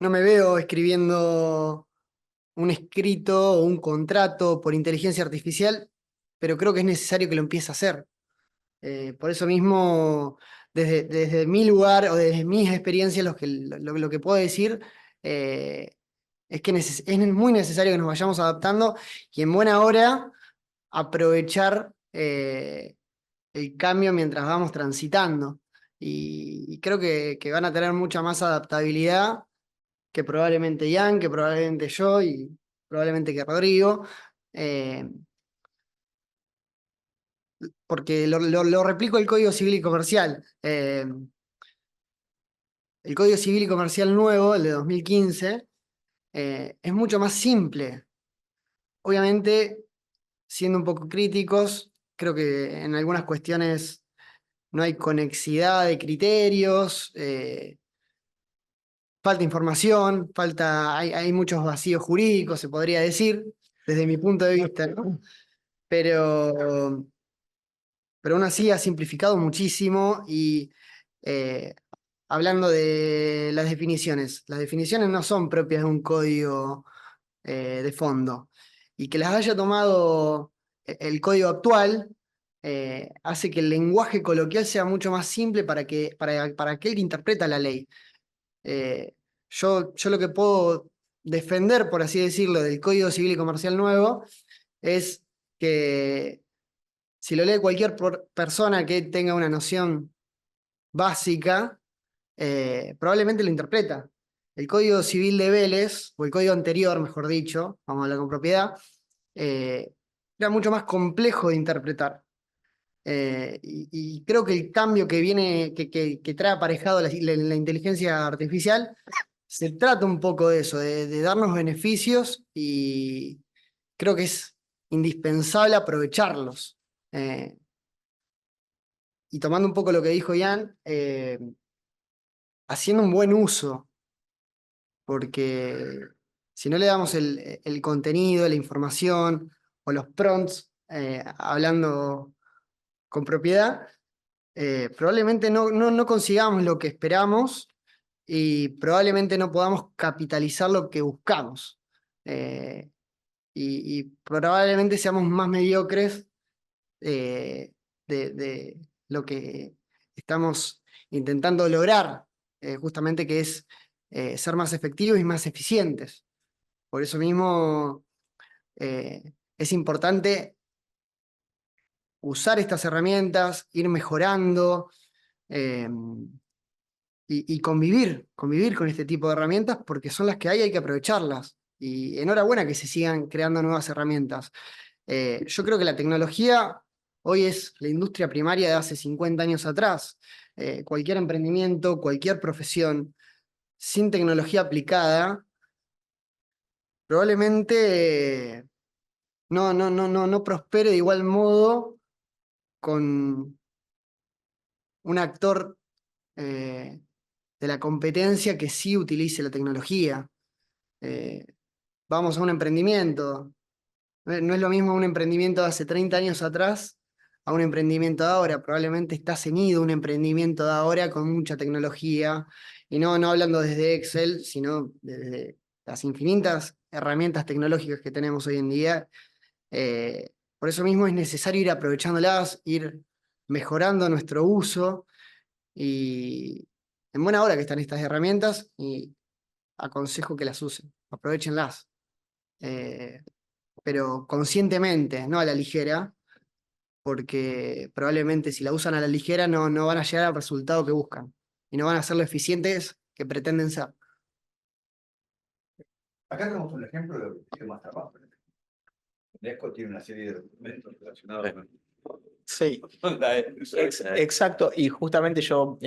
no me veo escribiendo un escrito o un contrato por inteligencia artificial, pero creo que es necesario que lo empiece a hacer. Por eso mismo, desde mi lugar o desde mis experiencias, lo que puedo decir es que es muy necesario que nos vayamos adaptando y en buena hora aprovechar el cambio mientras vamos transitando. Y creo que van a tener mucha más adaptabilidad que probablemente Ian, que probablemente yo y probablemente que Rodrigo. eh, Porque lo replico el Código Civil y Comercial. El Código Civil y Comercial nuevo, el de 2015, es mucho más simple. Obviamente, siendo un poco críticos, creo que en algunas cuestiones no hay conexidad de criterios, falta información, hay muchos vacíos jurídicos, se podría decir, desde mi punto de vista, ¿no? Pero, pero aún así ha simplificado muchísimo y eh, hablando de las definiciones no son propias de un código de fondo y que las haya tomado el código actual hace que el lenguaje coloquial sea mucho más simple para aquel que interpreta la ley. Eh, yo lo que puedo defender, por así decirlo, del Código Civil y Comercial nuevo es que si lo lee cualquier persona que tenga una noción básica, probablemente lo interpreta. El Código Civil de Vélez, o el código anterior, mejor dicho, vamos a hablar con propiedad, era mucho más complejo de interpretar. Y creo que el cambio que viene, que trae aparejado la inteligencia artificial, se trata un poco de eso, de darnos beneficios y creo que es indispensable aprovecharlos. Eh, y tomando un poco lo que dijo Ian, haciendo un buen uso, porque si no le damos el contenido, la información o los prompts, hablando con propiedad, probablemente no consigamos lo que esperamos y probablemente no podamos capitalizar lo que buscamos. Eh, y probablemente seamos más mediocres de lo que estamos intentando lograr justamente que es ser más efectivos y más eficientes. Por eso mismo es importante usar estas herramientas, ir mejorando eh, y convivir con este tipo de herramientas porque son las que hay que aprovecharlas. Y enhorabuena que se sigan creando nuevas herramientas. Yo creo que la tecnología hoy es la industria primaria de hace 50 años atrás. Cualquier emprendimiento, cualquier profesión sin tecnología aplicada, probablemente no prospere de igual modo con un actor de la competencia que sí utilice la tecnología. Vamos a un emprendimiento. No es lo mismo un emprendimiento de hace 30 años atrás a un emprendimiento de ahora. Probablemente está ceñido un emprendimiento de ahora con mucha tecnología, y no hablando desde Excel, sino desde las infinitas herramientas tecnológicas que tenemos hoy en día. Por eso mismo es necesario ir aprovechándolas, ir mejorando nuestro uso, y en buena hora que están estas herramientas, y aconsejo que las usen, aprovechenlas. Pero conscientemente, no a la ligera, porque probablemente si la usan a la ligera no van a llegar al resultado que buscan y no van a ser lo eficientes que pretenden ser. Acá tenemos un ejemplo de lo que hice más abajo. UNESCO tiene una serie de documentos relacionados con Sí, la exacto. Y justamente yo,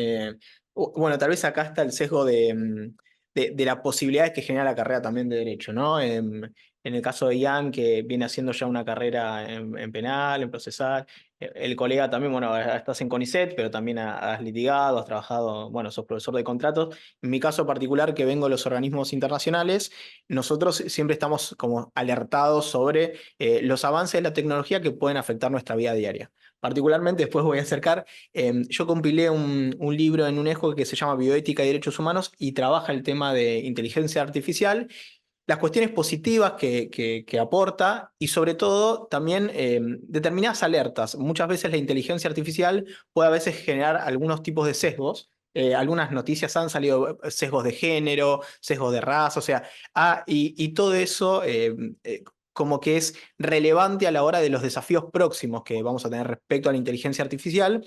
bueno, tal vez acá está el sesgo de las posibilidades que genera la carrera también de Derecho, ¿no? En el caso de Ian, que viene haciendo ya una carrera en penal, en procesal. El colega también, bueno, estás en CONICET, pero también has litigado, has trabajado, bueno, sos profesor de contratos. En mi caso particular, que vengo de los organismos internacionales, nosotros siempre estamos como alertados sobre los avances de la tecnología que pueden afectar nuestra vida diaria. Particularmente, después voy a acercar, yo compilé un libro en UNESCO que se llama Bioética y Derechos Humanos y trabaja el tema de inteligencia artificial, las cuestiones positivas que aporta y sobre todo también determinadas alertas. Muchas veces la inteligencia artificial puede a veces generar algunos tipos de sesgos. Algunas noticias han salido sesgos de género, sesgos de raza, o sea, y todo eso como que es relevante a la hora de los desafíos próximos que vamos a tener respecto a la inteligencia artificial.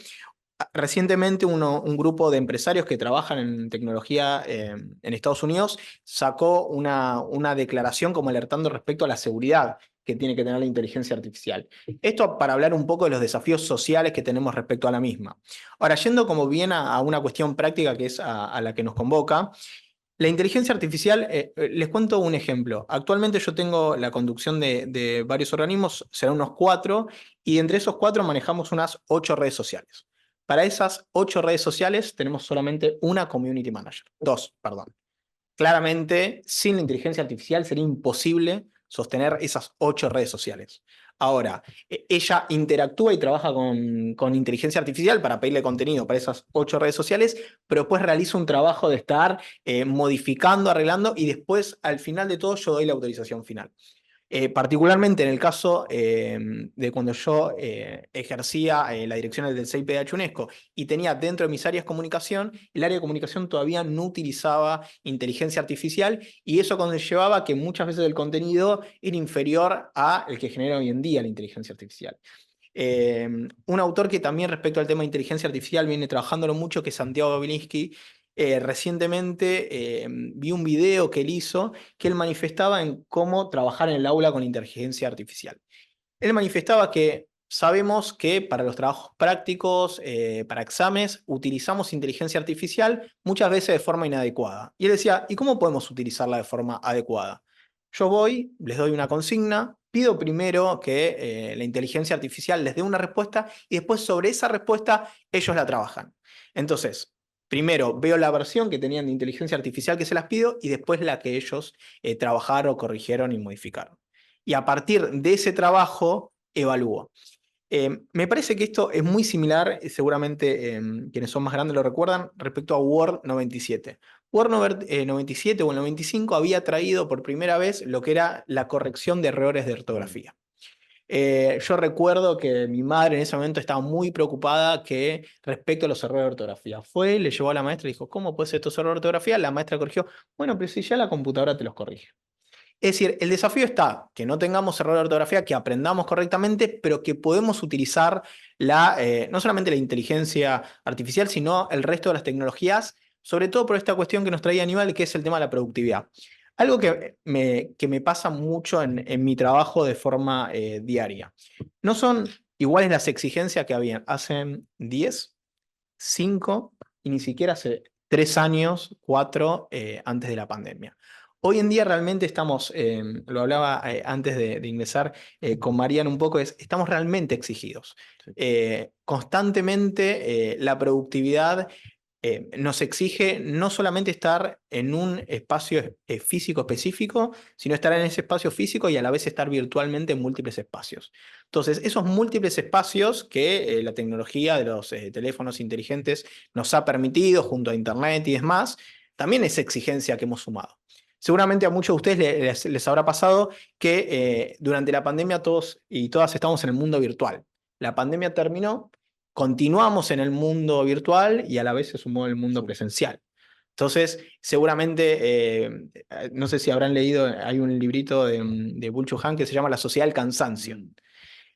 Recientemente un grupo de empresarios que trabajan en tecnología en Estados Unidos sacó una declaración como alertando respecto a la seguridad que tiene que tener la inteligencia artificial. Esto para hablar un poco de los desafíos sociales que tenemos respecto a la misma. Ahora, yendo como bien a una cuestión práctica que es a la que nos convoca, la inteligencia artificial, les cuento un ejemplo. Actualmente yo tengo la conducción de varios organismos, serán unos 4, y entre esos 4 manejamos unas 8 redes sociales. Para esas 8 redes sociales tenemos solamente una community manager. 2, perdón. Claramente, sin la inteligencia artificial sería imposible sostener esas 8 redes sociales. Ahora, ella interactúa y trabaja con inteligencia artificial para pedirle contenido para esas 8 redes sociales, pero después realiza un trabajo de estar modificando, arreglando, y después, al final de todo, yo doy la autorización final. Particularmente en el caso de cuando yo ejercía la dirección del CIPH UNESCO y tenía dentro de mis áreas comunicación, el área de comunicación todavía no utilizaba inteligencia artificial, y eso conllevaba que muchas veces el contenido era inferior al que genera hoy en día la inteligencia artificial. Un autor que también respecto al tema de inteligencia artificial viene trabajándolo mucho, que es Santiago Babilinski. Recientemente vi un video que él hizo que él manifestaba en cómo trabajar en el aula con inteligencia artificial. Él manifestaba que sabemos que para los trabajos prácticos, para exámenes, utilizamos inteligencia artificial muchas veces de forma inadecuada. Y él decía, ¿y cómo podemos utilizarla de forma adecuada? Yo voy, les doy una consigna, pido primero que la inteligencia artificial les dé una respuesta y después sobre esa respuesta ellos la trabajan. Entonces, primero veo la versión que tenían de inteligencia artificial que se las pido y después la que ellos trabajaron, corrigieron y modificaron. Y a partir de ese trabajo evalúo. Me parece que esto es muy similar, seguramente quienes son más grandes lo recuerdan, respecto a Word 97. Word 97 o el 95 había traído por primera vez lo que era la corrección de errores de ortografía. Yo recuerdo que mi madre en ese momento estaba muy preocupada que respecto a los errores de ortografía. Fue, le llevó a la maestra y dijo, ¿cómo puede ser estos errores de ortografía? La maestra corrigió, bueno, pero si ya la computadora te los corrige. Es decir, el desafío está que no tengamos error de ortografía, que aprendamos correctamente, pero que podemos utilizar no solamente la inteligencia artificial, sino el resto de las tecnologías, sobre todo por esta cuestión que nos traía Aníbal, que es el tema de la productividad. Algo que me pasa mucho en mi trabajo de forma diaria. No son iguales las exigencias que habían hace 10, 5 y ni siquiera hace 3 años, 4 antes de la pandemia. Hoy en día realmente estamos, lo hablaba antes de ingresar con Mariana un poco, estamos realmente exigidos. Constantemente la productividad nos exige no solamente estar en un espacio físico específico, sino estar en ese espacio físico y a la vez estar virtualmente en múltiples espacios. Entonces, esos múltiples espacios que la tecnología de los teléfonos inteligentes nos ha permitido, junto a Internet y demás, también es exigencia que hemos sumado. Seguramente a muchos de ustedes les habrá pasado que durante la pandemia todos y todas estamos en el mundo virtual. La pandemia terminó, continuamos en el mundo virtual y a la vez se sumó el mundo presencial. Entonces, seguramente, no sé si habrán leído, hay un librito de Byung-Chul Han que se llama La sociedad del cansancio,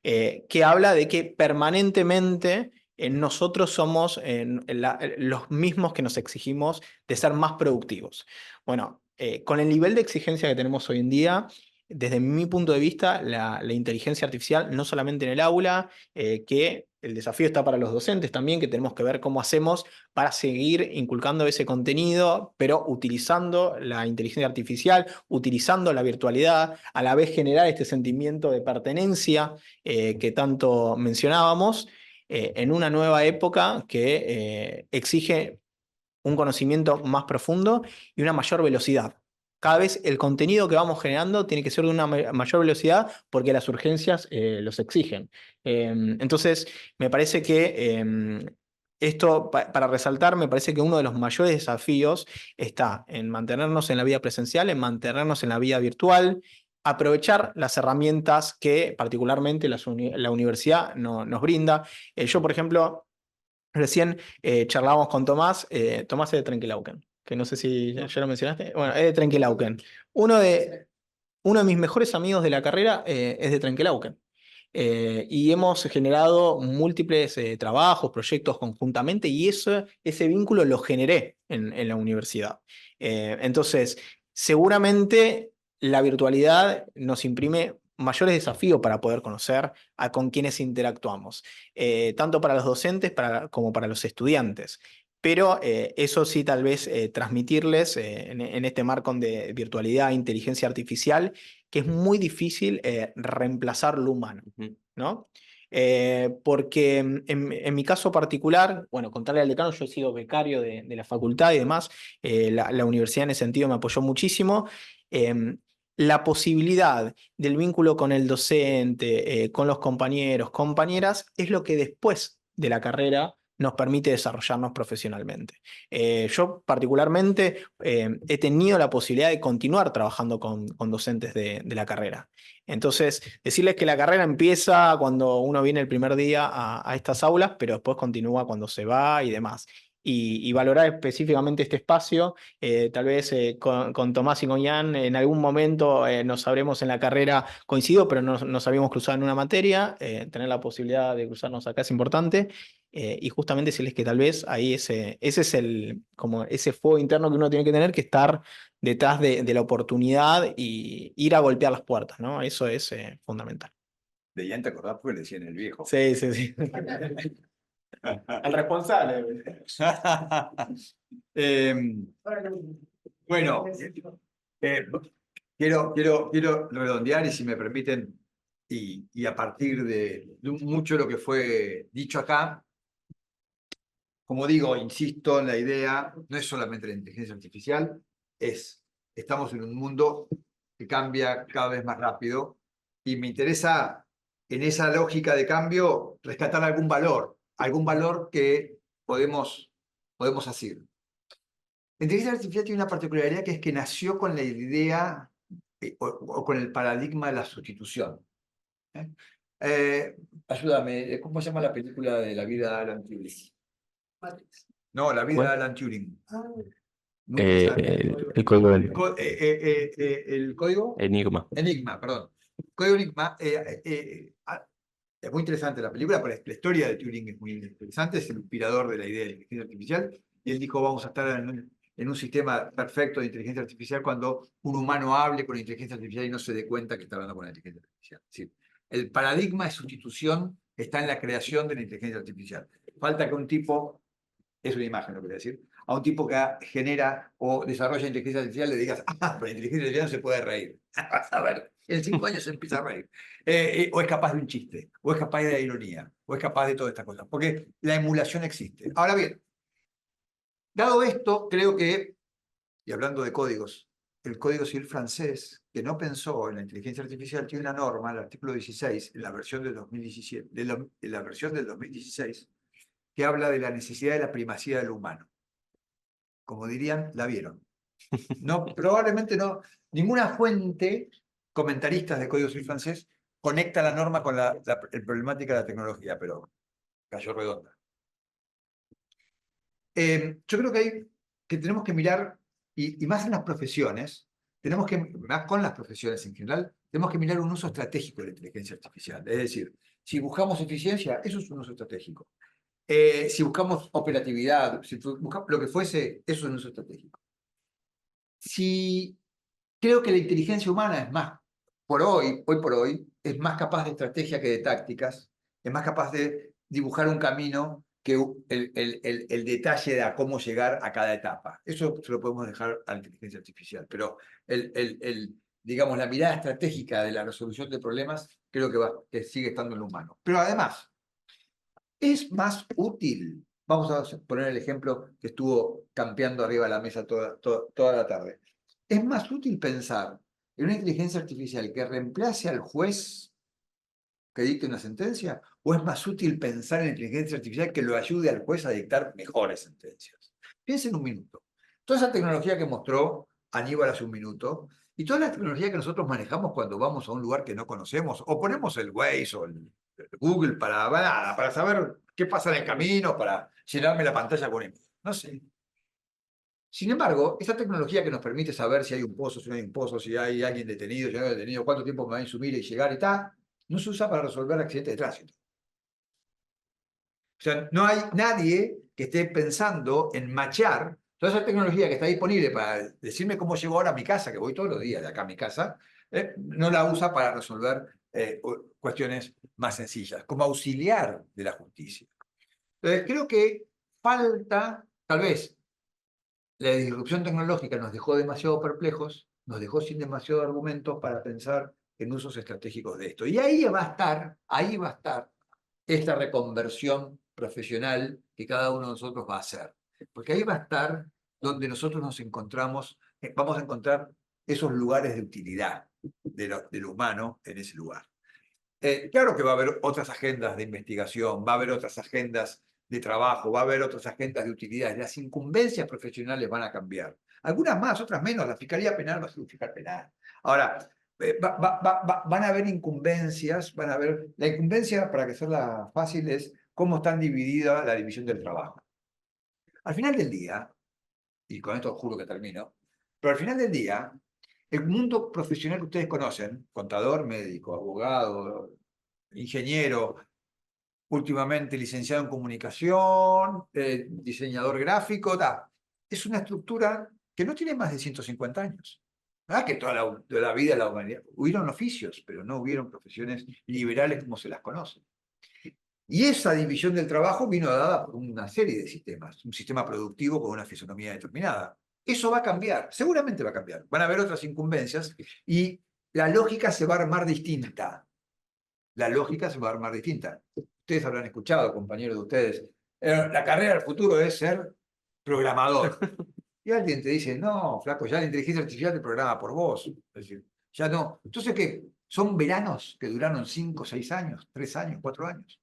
que habla de que permanentemente nosotros somos los mismos que nos exigimos de ser más productivos. Bueno, con el nivel de exigencia que tenemos hoy en día, desde mi punto de vista, la inteligencia artificial, no solamente en el aula, que el desafío está para los docentes también, que tenemos que ver cómo hacemos para seguir inculcando ese contenido, pero utilizando la inteligencia artificial, utilizando la virtualidad, a la vez generar este sentimiento de pertenencia que tanto mencionábamos, en una nueva época que exige un conocimiento más profundo y una mayor velocidad. Cada vez el contenido que vamos generando tiene que ser de una mayor velocidad porque las urgencias los exigen. Entonces, me parece que esto, para resaltar, me parece que uno de los mayores desafíos está en mantenernos en la vida presencial, en mantenernos en la vida virtual, aprovechar las herramientas que particularmente la universidad nos brinda. Yo, por ejemplo, recién charlábamos con Tomás, Tomás es de Trenquelauquen, que no sé si ya lo mencionaste. Bueno, es de Trenquelauquen. Uno de mis mejores amigos de la carrera es de Trenquelauquen. Y hemos generado múltiples trabajos, proyectos conjuntamente, y ese vínculo lo generé en la universidad. Entonces, seguramente la virtualidad nos imprime mayores desafíos para poder conocer con quienes interactuamos, tanto para los docentes como para los estudiantes. Pero eso sí, tal vez transmitirles en este marco de virtualidad e inteligencia artificial, que es muy difícil reemplazar lo humano, ¿no? Porque en mi caso particular, bueno, contarle al decano, yo he sido becario de la facultad y demás, la universidad en ese sentido me apoyó muchísimo. La posibilidad del vínculo con el docente, con los compañeros, compañeras, es lo que después de la carrera nos permite desarrollarnos profesionalmente. Yo particularmente he tenido la posibilidad de continuar trabajando con docentes de la carrera. Entonces, decirles que la carrera empieza cuando uno viene el primer día a estas aulas, pero después continúa cuando se va y demás. Y valorar específicamente este espacio, tal vez con Tomás y con Ian en algún momento nos sabremos en la carrera coincidido, pero no nos habíamos cruzado en una materia, tener la posibilidad de cruzarnos acá es importante. Y justamente decirles que tal vez ahí ese es como ese fuego interno que uno tiene que tener, que estar detrás de la oportunidad y ir a golpear las puertas, ¿no? Eso es fundamental. De Ian te acordás porque le decían el viejo. Sí, sí, sí. El responsable. Bueno, quiero redondear y si me permiten, y a partir de mucho lo que fue dicho acá, como digo, insisto en la idea, no es solamente la inteligencia artificial, estamos en un mundo que cambia cada vez más rápido y me interesa en esa lógica de cambio rescatar algún valor que podemos hacer. La inteligencia artificial tiene una particularidad que es que nació con la idea o con el paradigma de la sustitución. Ayúdame, ¿cómo se llama la película de la vida de Alan Turing? No, la vida de ¿Cuál? Alan Turing. Muy interesante. El código del El código Enigma. Enigma, perdón. Código Enigma es muy interesante la película, pero la historia de Turing es muy interesante, es el inspirador de la idea de la inteligencia artificial. Y él dijo, vamos a estar en un sistema perfecto de inteligencia artificial cuando un humano hable con la inteligencia artificial y no se dé cuenta que está hablando con la inteligencia artificial. Es decir, el paradigma de sustitución está en la creación de la inteligencia artificial. Falta que un tipo, es una imagen lo que voy a decir, a un tipo que genera o desarrolla inteligencia artificial le digas, pero la inteligencia artificial no se puede reír. Vas a ver, en 5 años se empieza a reír. O es capaz de un chiste, o es capaz de la ironía, o es capaz de todas estas cosas, porque la emulación existe. Ahora bien, dado esto, creo que, y hablando de códigos, el Código Civil francés, que no pensó en la inteligencia artificial, tiene una norma, el artículo 16, en la versión del 2017, en la versión del 2016, que habla de la necesidad de la primacía del humano. Como dirían, la vieron. No, probablemente no. Ninguna fuente, comentaristas de Código Civil francés, conecta la norma con la problemática de la tecnología, pero cayó redonda. Yo creo que tenemos que mirar, y más en las profesiones, más con las profesiones en general, tenemos que mirar un uso estratégico de la inteligencia artificial. Es decir, si buscamos eficiencia, eso es un uso estratégico. Si buscamos operatividad, si buscamos lo que fuese, eso es un uso estratégico. Si creo que la inteligencia humana es más, hoy por hoy, es más capaz de estrategia que de tácticas, es más capaz de dibujar un camino que el detalle de a cómo llegar a cada etapa. Eso se lo podemos dejar a la inteligencia artificial, pero digamos, la mirada estratégica de la resolución de problemas creo que sigue estando en lo humano. Pero además, es más útil. Vamos a poner el ejemplo que estuvo campeando arriba de la mesa toda la tarde. Es más útil pensar en una inteligencia artificial que reemplace al juez que dicte una sentencia, o es más útil pensar en la inteligencia artificial que lo ayude al juez a dictar mejores sentencias. Piensen un minuto. Toda esa tecnología que mostró Aníbal hace un minuto, y toda la tecnología que nosotros manejamos cuando vamos a un lugar que no conocemos, o ponemos el Waze o el Google para saber qué pasa en el camino, para llenarme la pantalla con él. No sé. Sin embargo, esa tecnología que nos permite saber si hay un pozo, si no hay un pozo, si hay alguien detenido, si no hay detenido, cuánto tiempo me va a insumir y llegar y tal, no se usa para resolver accidentes de tránsito. O sea, no hay nadie que esté pensando en machear toda esa tecnología que está disponible para decirme cómo llego ahora a mi casa, que voy todos los días de acá a mi casa, no la usa para resolver cuestiones más sencillas, como auxiliar de la justicia. Entonces, creo que falta, tal vez, la disrupción tecnológica nos dejó demasiado perplejos, nos dejó sin demasiados argumentos para pensar en usos estratégicos de esto. Y ahí va a estar esta reconversión profesional que cada uno de nosotros va a hacer. Porque ahí va a estar donde nosotros nos encontramos, vamos a encontrar esos lugares de utilidad del humano en ese lugar. Claro que va a haber otras agendas de investigación, va a haber otras agendas de trabajo, va a haber otras agendas de utilidad. Las incumbencias profesionales van a cambiar. Algunas más, otras menos. La Fiscalía Penal va a ser un fiscal penal. Ahora, van a haber incumbencias, la incumbencia, para que sea fácil, es cómo están dividida la división del trabajo. Al final del día, y con esto juro que termino, pero al final del día, el mundo profesional que ustedes conocen, contador, médico, abogado, ingeniero, últimamente licenciado en comunicación, diseñador gráfico, es una estructura que no tiene más de 150 años. ¿Verdad? Que toda la vida de la humanidad hubieron oficios, pero no hubieron profesiones liberales como se las conoce. Y esa división del trabajo vino dada por una serie de sistemas, un sistema productivo con una fisonomía determinada. Eso va a cambiar, seguramente va a cambiar. Van a haber otras incumbencias y la lógica se va a armar distinta. La lógica se va a armar distinta. Ustedes habrán escuchado, compañeros de ustedes, la carrera del futuro es ser programador. Y alguien te dice, no, flaco, ya la inteligencia artificial te programa por vos. Es decir, ya no. Entonces, ¿qué? Son veranos que duraron 5, 6 años, 3 años, 4 años.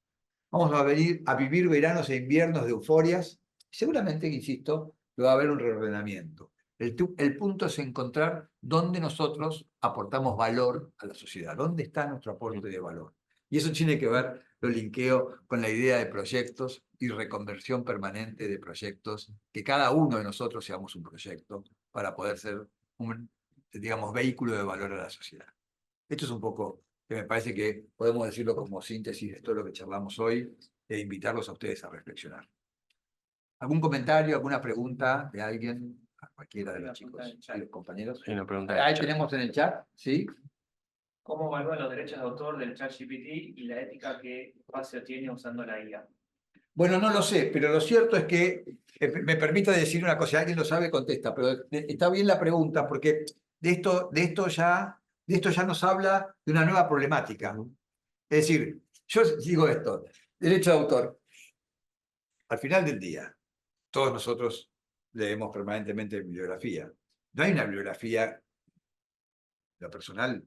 Vamos a vivir veranos e inviernos de euforias. Seguramente, insisto, va a haber un reordenamiento. El punto es encontrar dónde nosotros aportamos valor a la sociedad, dónde está nuestro aporte de valor. Y eso tiene que ver, lo linkeo con la idea de proyectos y reconversión permanente de proyectos, que cada uno de nosotros seamos un proyecto para poder ser un, digamos, vehículo de valor a la sociedad. Esto es un poco, que me parece que podemos decirlo como síntesis de todo lo que charlamos hoy, e invitarlos a ustedes a reflexionar. ¿Algún comentario, alguna pregunta de alguien? A cualquiera de los chicos, de los compañeros. Hay una pregunta en el Ahí chat. tenemos en el chat, ¿sí? ¿Cómo evalúan los derechos de autor del ChatGPT y la ética que Facio tiene usando la IA? Bueno, no lo sé, pero lo cierto es que, me permite decir una cosa, si alguien lo sabe, contesta, pero está bien la pregunta, porque de esto ya nos habla de una nueva problemática. Es decir, yo digo esto, derecho de autor. Al final del día, todos nosotros leemos permanentemente bibliografía. No hay una bibliografía, lo personal,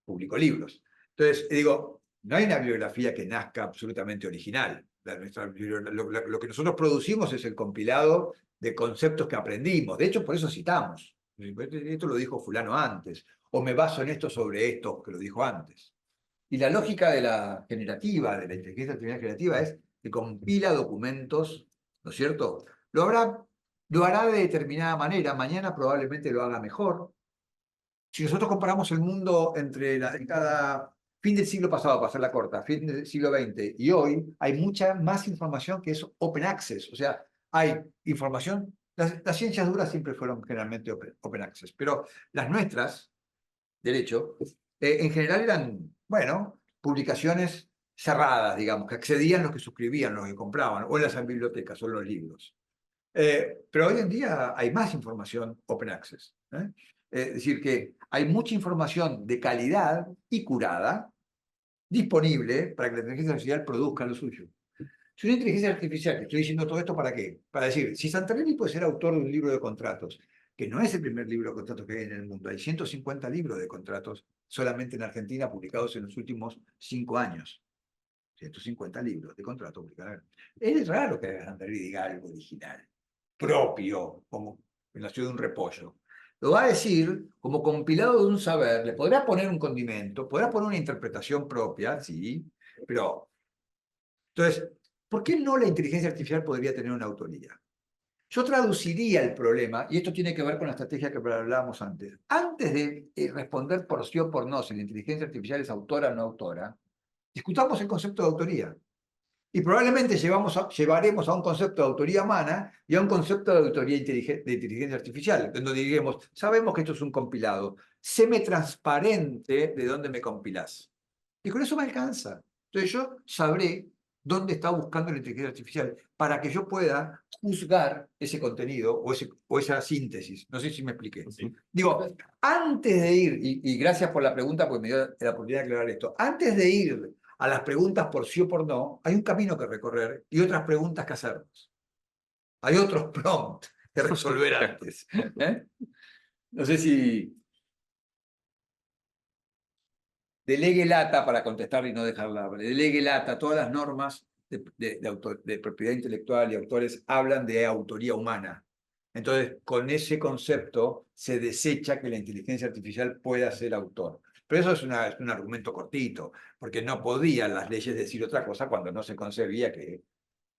publico libros. Entonces, digo, no hay una bibliografía que nazca absolutamente original. Lo que nosotros producimos es el compilado de conceptos que aprendimos. De hecho, por eso citamos. Esto lo dijo fulano antes. O me baso en esto sobre esto que lo dijo antes. Y la lógica de la generativa, de la inteligencia artificial generativa, es que compila documentos, ¿no es cierto? Lo hará de determinada manera. Mañana probablemente lo haga mejor. Si nosotros comparamos el mundo entre la década, fin del siglo pasado, para hacerla corta, fin del siglo XX y hoy, hay mucha más información que es open access. O sea, hay información, las ciencias duras siempre fueron generalmente open access, pero las nuestras, derecho, en general eran, bueno, publicaciones cerradas, digamos, que accedían los que suscribían, los que compraban, o en las bibliotecas, o en los libros. Pero hoy en día hay más información open access. Es decir, que hay mucha información de calidad y curada disponible para que la inteligencia artificial produzca lo suyo. Si una inteligencia artificial, estoy diciendo todo esto ¿para qué? Para decir, si Santarelli puede ser autor de un libro de contratos, que no es el primer libro de contratos que hay en el mundo, hay 150 libros de contratos solamente en Argentina publicados en los últimos 5 años. 150 libros de contratos publicados. Es raro que Santarelli diga algo original, propio, como nació de un repollo. Lo va a decir como compilado de un saber, le podrá poner un condimento, podrá poner una interpretación propia, sí, pero... Entonces, ¿por qué no la inteligencia artificial podría tener una autoría? Yo traduciría el problema, y esto tiene que ver con la estrategia que hablábamos antes. Antes de responder por sí o por no si la inteligencia artificial es autora o no autora, discutamos el concepto de autoría. Y probablemente llevaremos a un concepto de autoría humana y a un concepto de autoría de inteligencia artificial, donde diremos, sabemos que esto es un compilado, séme transparente de dónde me compilás. Y con eso me alcanza. Entonces yo sabré dónde está buscando la inteligencia artificial para que yo pueda juzgar ese contenido o esa síntesis. No sé si me expliqué. Sí. Digo, antes de ir, y gracias por la pregunta porque me dio la oportunidad de aclarar esto, antes de ir a las preguntas por sí o por no, hay un camino que recorrer y otras preguntas que hacernos. Hay otros prompts que resolver antes. No sé si... Delegue lata para contestar y no dejarla. Delegue lata, todas las normas de propiedad intelectual y autores hablan de autoría humana. Entonces, con ese concepto se desecha que la inteligencia artificial pueda ser autor. Pero eso es un argumento cortito, porque no podían las leyes decir otra cosa cuando no se concebía que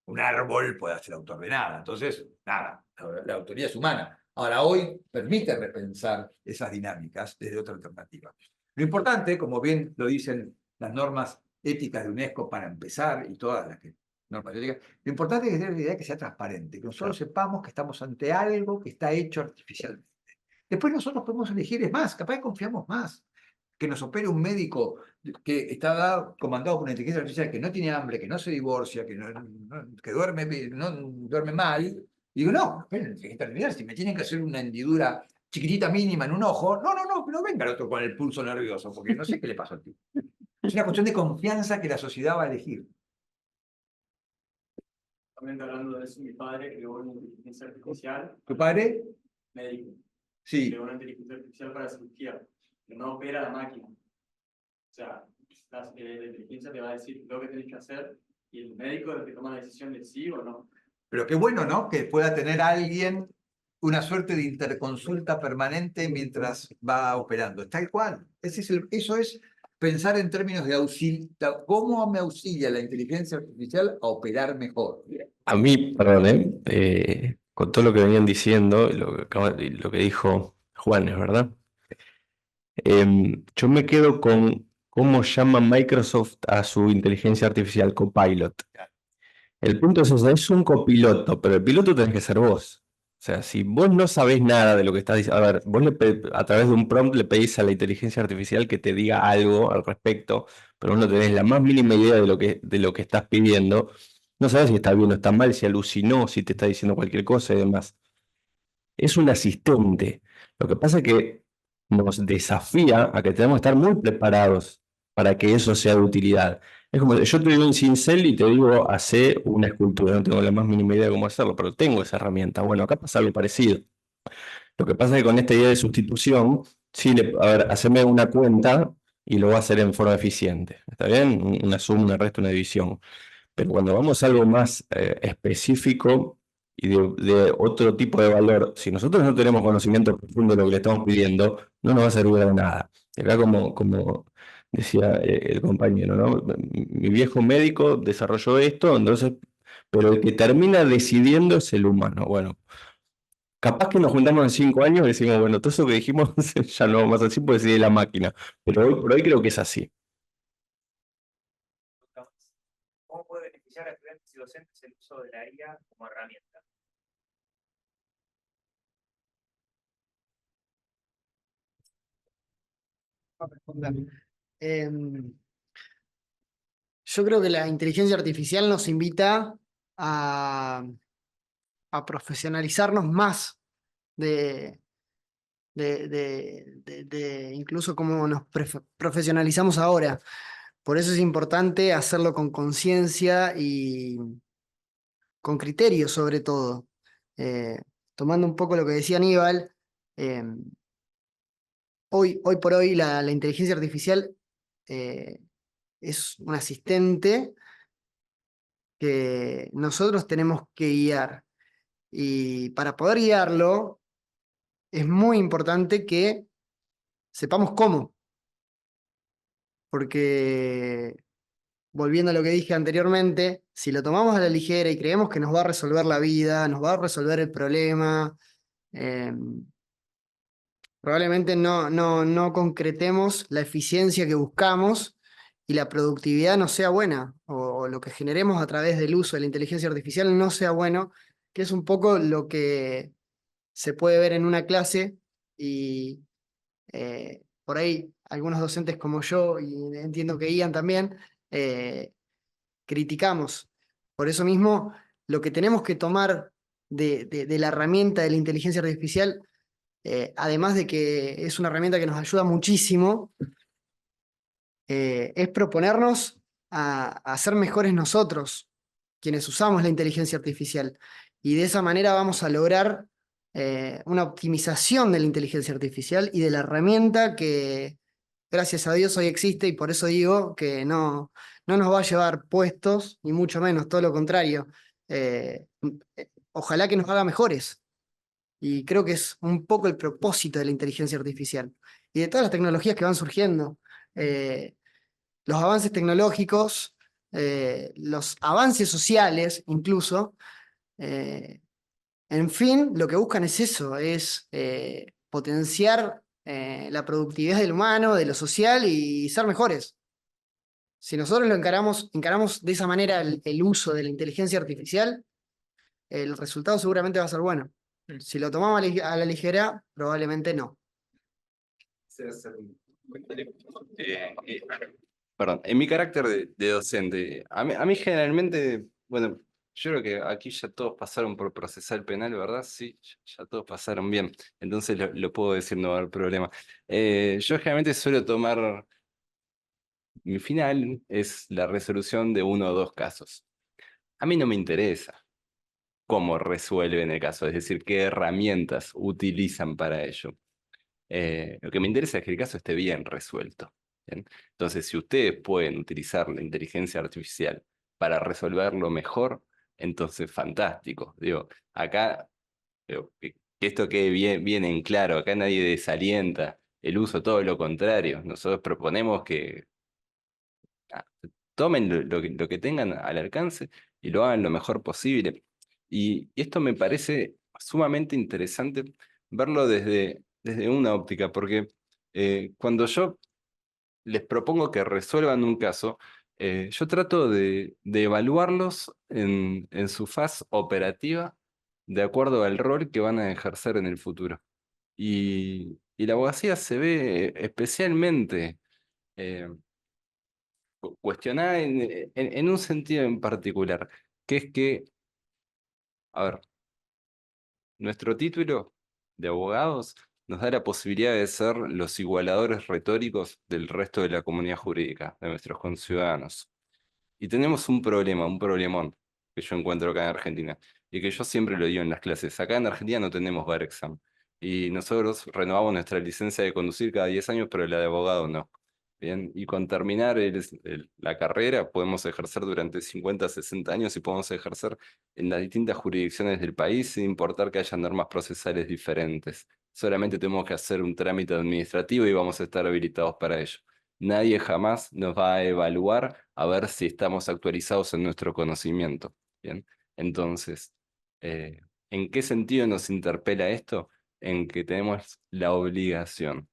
un árbol pueda ser autor de nada. Entonces, nada, la autoría es humana. Ahora, hoy permite repensar esas dinámicas desde otra alternativa. Lo importante, como bien lo dicen las normas éticas de UNESCO para empezar, y todas las normas éticas, lo importante es que sea la idea que sea transparente, que nosotros sepamos que estamos ante algo que está hecho artificialmente. Después nosotros podemos elegir, es más, capaz que confiamos más, que nos opere un médico que está comandado por una inteligencia artificial que no tiene hambre, que no se divorcia, que duerme mal. Y digo, no, esperen, inteligencia artificial, si me tienen que hacer una hendidura chiquitita mínima en un ojo, no venga el otro con el pulso nervioso, porque no sé qué le pasó al tipo. Es una cuestión de confianza que la sociedad va a elegir. También hablando de eso, mi padre creó una inteligencia artificial. ¿Tu padre? Médico. Sí. Creó una inteligencia artificial para cirugía, que no opera la máquina. O sea, la inteligencia te va a decir lo que tenés que hacer y el médico es el que toma la decisión de sí o no. Pero qué bueno, ¿no? Que pueda tener alguien una suerte de interconsulta permanente mientras va operando. Tal cual. Eso es pensar en términos de auxilio, ¿cómo me auxilia la inteligencia artificial a operar mejor? A mí, perdón, con todo lo que venían diciendo, y lo que dijo Juan, es verdad. Yo me quedo con cómo llama Microsoft a su inteligencia artificial Copilot. El punto es, o sea, es un copiloto, pero el piloto tenés que ser vos. O sea, si vos no sabés nada de lo que estás diciendo, a ver, vos a través de un prompt le pedís a la inteligencia artificial que te diga algo al respecto, pero vos no tenés la más mínima idea de lo que estás pidiendo. No sabés si está bien o está mal, si alucinó, si te está diciendo cualquier cosa y demás. Es un asistente. Lo que pasa es que nos desafía a que tenemos que estar muy preparados para que eso sea de utilidad. Es como, yo te doy un cincel y te digo, hace una escultura, no tengo la más mínima idea de cómo hacerlo, pero tengo esa herramienta. Bueno, acá pasa algo parecido. Lo que pasa es que con esta idea de sustitución, sí, a ver, haceme una cuenta y lo va a hacer en forma eficiente. ¿Está bien? Una suma, una resta, una división. Pero cuando vamos a algo más específico y de otro tipo de valor, si nosotros no tenemos conocimiento profundo de lo que le estamos pidiendo, no nos va a servir de nada. Y acá como decía el compañero, ¿no? Mi viejo médico desarrolló esto, entonces, pero el que termina decidiendo es el humano. Bueno, capaz que nos juntamos en 5 años y decimos, bueno, todo eso que dijimos ya no vamos a decir porque decide la máquina. Pero hoy por hoy creo que es así. ¿Cómo puede beneficiar a estudiantes y docentes el uso de la IA como herramienta? Em, yo creo que la inteligencia artificial nos invita a, a profesionalizarnos más de, de incluso cómo nos profesionalizamos ahora. Por eso es importante hacerlo con conciencia y con criterio sobre todo. Eh, Tomando un poco lo que decía Aníbal, hoy por hoy la inteligencia artificial es un asistente que nosotros tenemos que guiar. Y para poder guiarlo, es muy importante que sepamos cómo. Porque, volviendo a lo que dije anteriormente, si lo tomamos a la ligera y creemos que nos va a resolver la vida, nos va a resolver el problema, eh, probablemente no concretemos la eficiencia que buscamos y la productividad no sea buena, o lo que generemos a través del uso de la inteligencia artificial no sea bueno, que es un poco lo que se puede ver en una clase y por ahí algunos docentes como yo, y entiendo que Ian también, eh, criticamos. Por eso mismo, lo que tenemos que tomar de la herramienta de la inteligencia artificial, además de que es una herramienta que nos ayuda muchísimo, es proponernos a ser mejores nosotros, quienes usamos la inteligencia artificial. Y de esa manera vamos a lograr una optimización de la inteligencia artificial y de la herramienta que, gracias a Dios, hoy existe, y por eso digo que no nos va a llevar puestos, ni mucho menos, todo lo contrario. Ojalá que nos haga mejores. Y creo que es un poco el propósito de la inteligencia artificial y de todas las tecnologías que van surgiendo. Los avances tecnológicos, los avances sociales incluso, en fin, lo que buscan es eso, es potenciar la productividad del humano, de lo social y ser mejores. Si nosotros lo encaramos de esa manera el uso de la inteligencia artificial, el resultado seguramente va a ser bueno. Si lo tomamos a la ligera, probablemente no. Perdón, en mi carácter de docente, a mí generalmente, bueno, yo creo que aquí ya todos pasaron por procesal penal, ¿verdad? Sí, ya todos pasaron bien, entonces lo puedo decir, no va a haber problema. Yo generalmente suelo tomar, mi final es la resolución de 1 o 2 casos. A mí no me interesa cómo resuelven el caso, es decir, qué herramientas utilizan para ello. Lo que me interesa es que el caso esté bien resuelto. ¿Bien? Entonces, si ustedes pueden utilizar la inteligencia artificial para resolverlo mejor, entonces fantástico. Digo, acá, que esto quede bien en claro, acá nadie desalienta el uso, todo lo contrario. Nosotros proponemos que ah, tomen lo que tengan al alcance y lo hagan lo mejor posible. Y esto me parece sumamente interesante verlo desde una óptica, porque cuando yo les propongo que resuelvan un caso, yo trato de evaluarlos en su faz operativa de acuerdo al rol que van a ejercer en el futuro. Y la abogacía se ve especialmente eh, cuestionada en un sentido en particular, que es que, a ver, nuestro título de abogados nos da la posibilidad de ser los igualadores retóricos del resto de la comunidad jurídica, de nuestros conciudadanos. Y tenemos un problema, un problemón que yo encuentro acá en Argentina, y que yo siempre lo digo en las clases. Acá en Argentina no tenemos bar exam, y nosotros renovamos nuestra licencia de conducir cada 10 años, pero la de abogado no. Bien, y con terminar la carrera podemos ejercer durante 50, 60 años y podemos ejercer en las distintas jurisdicciones del país sin importar que haya normas procesales diferentes. Solamente tenemos que hacer un trámite administrativo y vamos a estar habilitados para ello. Nadie jamás nos va a evaluar a ver si estamos actualizados en nuestro conocimiento. Bien, entonces, ¿en qué sentido nos interpela esto? En que tenemos la obligación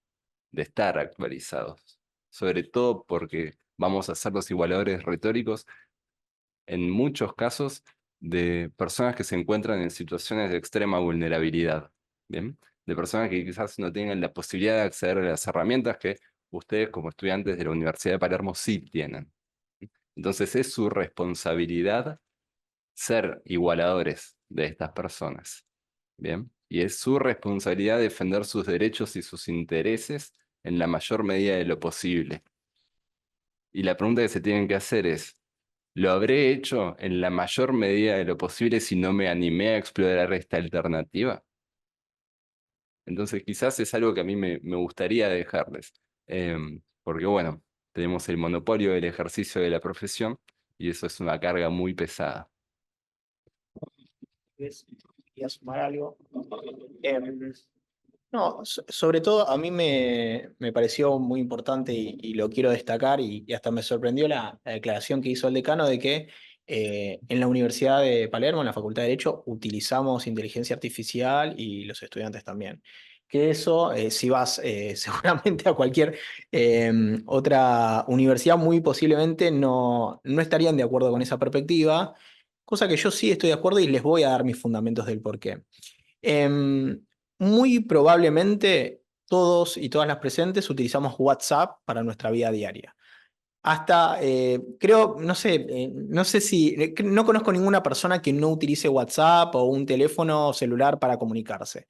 de estar actualizados, sobre todo porque vamos a ser los igualadores retóricos en muchos casos de personas que se encuentran en situaciones de extrema vulnerabilidad, ¿bien? De personas que quizás no tengan la posibilidad de acceder a las herramientas que ustedes como estudiantes de la Universidad de Palermo sí tienen. Entonces es su responsabilidad ser igualadores de estas personas, ¿bien? Y es su responsabilidad defender sus derechos y sus intereses en la mayor medida de lo posible. Y la pregunta que se tienen que hacer es, ¿lo habré hecho en la mayor medida de lo posible si no me animé a explorar esta alternativa? Entonces quizás es algo que a mí me gustaría dejarles. Porque bueno, tenemos el monopolio del ejercicio de la profesión y eso es una carga muy pesada. ¿Quería sumar algo? No, sobre todo a mí me pareció muy importante y lo quiero destacar y hasta me sorprendió la declaración que hizo el decano de que en la Universidad de Palermo, en la Facultad de Derecho, utilizamos inteligencia artificial y los estudiantes también. Que eso, si vas seguramente a cualquier otra universidad, muy posiblemente no estarían de acuerdo con esa perspectiva, cosa que yo sí estoy de acuerdo y les voy a dar mis fundamentos del por qué. Muy probablemente todos y todas las presentes utilizamos WhatsApp para nuestra vida diaria. Hasta, creo, no sé si, no conozco ninguna persona que no utilice WhatsApp o un teléfono celular para comunicarse.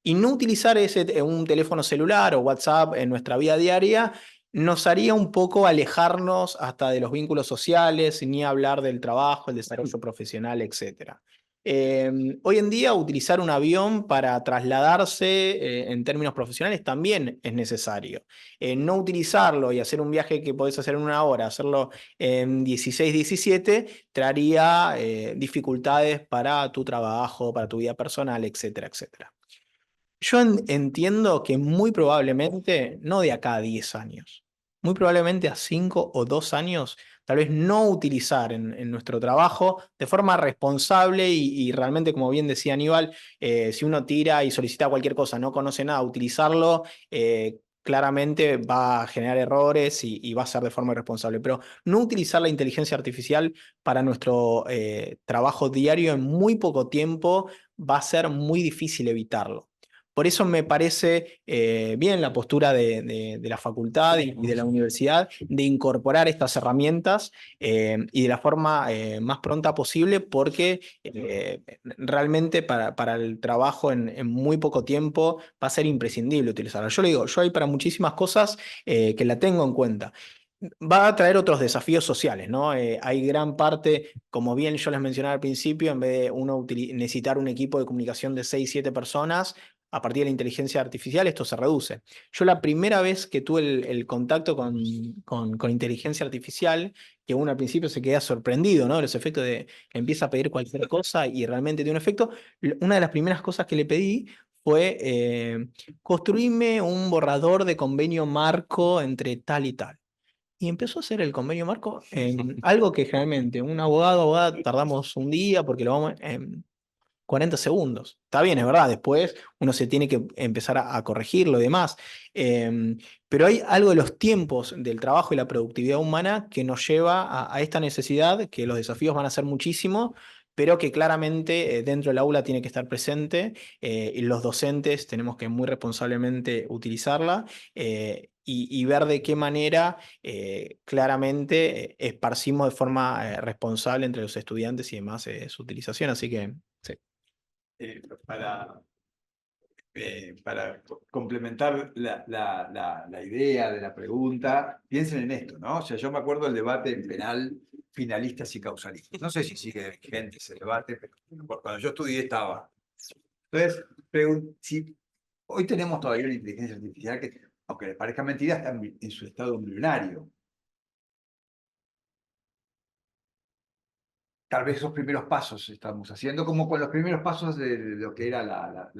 Y no utilizar un teléfono celular o WhatsApp en nuestra vida diaria nos haría un poco alejarnos hasta de los vínculos sociales, ni hablar del trabajo, el desarrollo profesional, etc. Hoy en día utilizar un avión para trasladarse en términos profesionales también es necesario. No utilizarlo y hacer un viaje que podés hacer en 1 hora, hacerlo en 16, 17, traería dificultades para tu trabajo, para tu vida personal, etcétera, etcétera. Yo entiendo que muy probablemente, no de acá a 10 años, muy probablemente a 5 o 2 años, tal vez no utilizar en nuestro trabajo de forma responsable y realmente, como bien decía Aníbal, si uno tira y solicita cualquier cosa, no conoce nada, utilizarlo, claramente va a generar errores y va a ser de forma irresponsable. Pero no utilizar la inteligencia artificial para nuestro trabajo diario en muy poco tiempo va a ser muy difícil evitarlo. Por eso me parece bien la postura de la facultad y de la universidad de incorporar estas herramientas y de la forma más pronta posible, porque realmente para el trabajo en muy poco tiempo va a ser imprescindible utilizarla. Yo le digo, yo hay para muchísimas cosas que la tengo en cuenta. Va a traer otros desafíos sociales, ¿no? Hay gran parte, como bien yo les mencionaba al principio, en vez de uno necesitar un equipo de comunicación de 6, 7 personas, a partir de la inteligencia artificial esto se reduce. Yo la primera vez que tuve el contacto con inteligencia artificial, que uno al principio se queda sorprendido, ¿no? Los efectos de que empieza a pedir cualquier cosa y realmente tiene un efecto. Una de las primeras cosas que le pedí fue construirme un borrador de convenio marco entre tal y tal. Y empezó a hacer el convenio marco en algo que generalmente un abogada tardamos un día porque lo vamos en 40 segundos. Está bien, es verdad, después uno se tiene que empezar a corregirlo y demás. Pero hay algo de los tiempos del trabajo y la productividad humana que nos lleva a esta necesidad, que los desafíos van a ser muchísimos, pero que claramente dentro del aula tiene que estar presente y los docentes tenemos que muy responsablemente utilizarla y ver de qué manera claramente esparcimos de forma responsable entre los estudiantes y demás su utilización. Así que, sí. Para complementar la idea de la pregunta, piensen en esto, ¿no? O sea, yo me acuerdo del debate en penal, finalistas y causalistas. No sé si sigue vigente ese debate, pero cuando yo estudié estaba. Entonces, si hoy tenemos todavía una inteligencia artificial que, aunque les parezca mentira, está en su estado embrionario. Tal vez esos primeros pasos estamos haciendo, como con los primeros pasos de lo que era la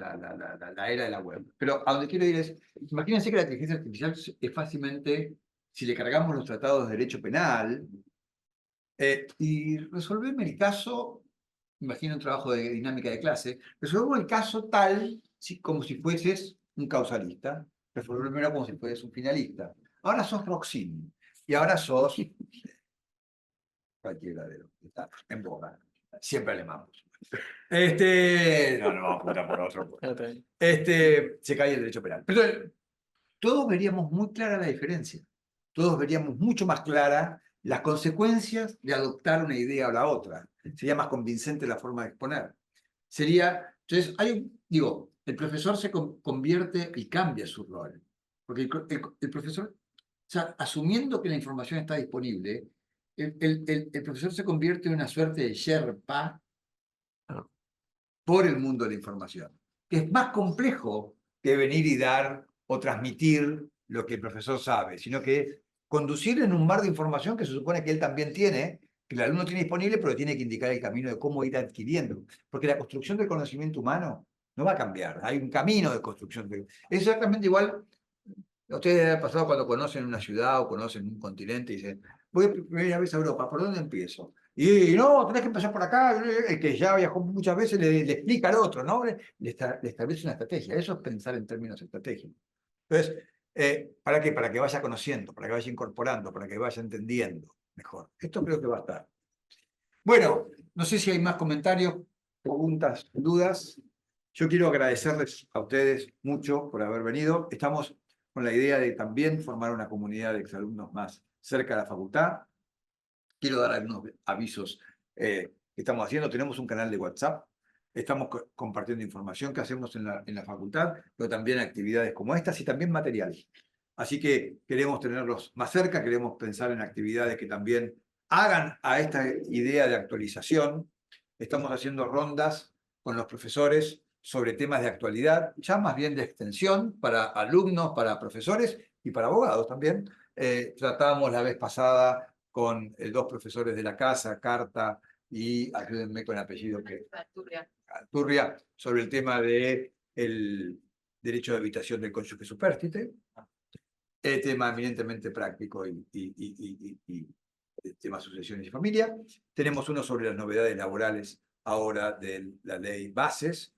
era de la web. Pero a donde quiero ir es, imagínense que la inteligencia artificial es fácilmente, si le cargamos los tratados de derecho penal, y resolverme el caso, imagino un trabajo de dinámica de clase, resolvemos el caso tal como si fueses un causalista, resolverlo como si fueses un finalista. Ahora sos Roxini, y ahora sos cualquiera de los que está en boga. Siempre alemán. No, no vamos a apuntar por otro. Se cae el derecho penal. Pero todos veríamos muy clara la diferencia. Todos veríamos mucho más clara las consecuencias de adoptar una idea o la otra. Sería más convincente la forma de exponer. Sería, entonces, el profesor se convierte y cambia su rol. Porque el profesor, o sea, asumiendo que la información está disponible, el profesor se convierte en una suerte de Sherpa por el mundo de la información, que es más complejo que venir y dar o transmitir lo que el profesor sabe, sino que conducir en un mar de información que se supone que él también tiene, que el alumno tiene disponible, pero tiene que indicar el camino de cómo ir adquiriendo. Porque la construcción del conocimiento humano no va a cambiar, hay un camino de construcción. Es exactamente igual. A ustedes les ha pasado cuando conocen una ciudad o conocen un continente y dicen, voy por primera vez a Europa, ¿por dónde empiezo? Y no, tenés que empezar por acá, el que ya viajó muchas veces le explica al otro, ¿no? Le establece una estrategia, eso es pensar en términos estratégicos. Entonces, ¿para qué? Para que vaya conociendo, para que vaya incorporando, para que vaya entendiendo mejor. Esto creo que va a estar. Bueno, no sé si hay más comentarios, preguntas, dudas. Yo quiero agradecerles a ustedes mucho por haber venido. Estamos con la idea de también formar una comunidad de exalumnos más cerca de la facultad. Quiero dar algunos avisos que estamos haciendo. Tenemos un canal de WhatsApp. Estamos compartiendo información que hacemos en la facultad, pero también actividades como estas y también material. Así que queremos tenerlos más cerca, queremos pensar en actividades que también hagan a esta idea de actualización. Estamos haciendo rondas con los profesores sobre temas de actualidad, ya más bien de extensión para alumnos, para profesores y para abogados también. Tratábamos la vez pasada con dos profesores de la casa, Carta y, ayúdenme con el apellido, que Turria, sobre el tema del derecho de habitación del cónyuge supérstite, tema eminentemente práctico y tema sucesiones y familia. Tenemos uno sobre las novedades laborales ahora de la ley Bases,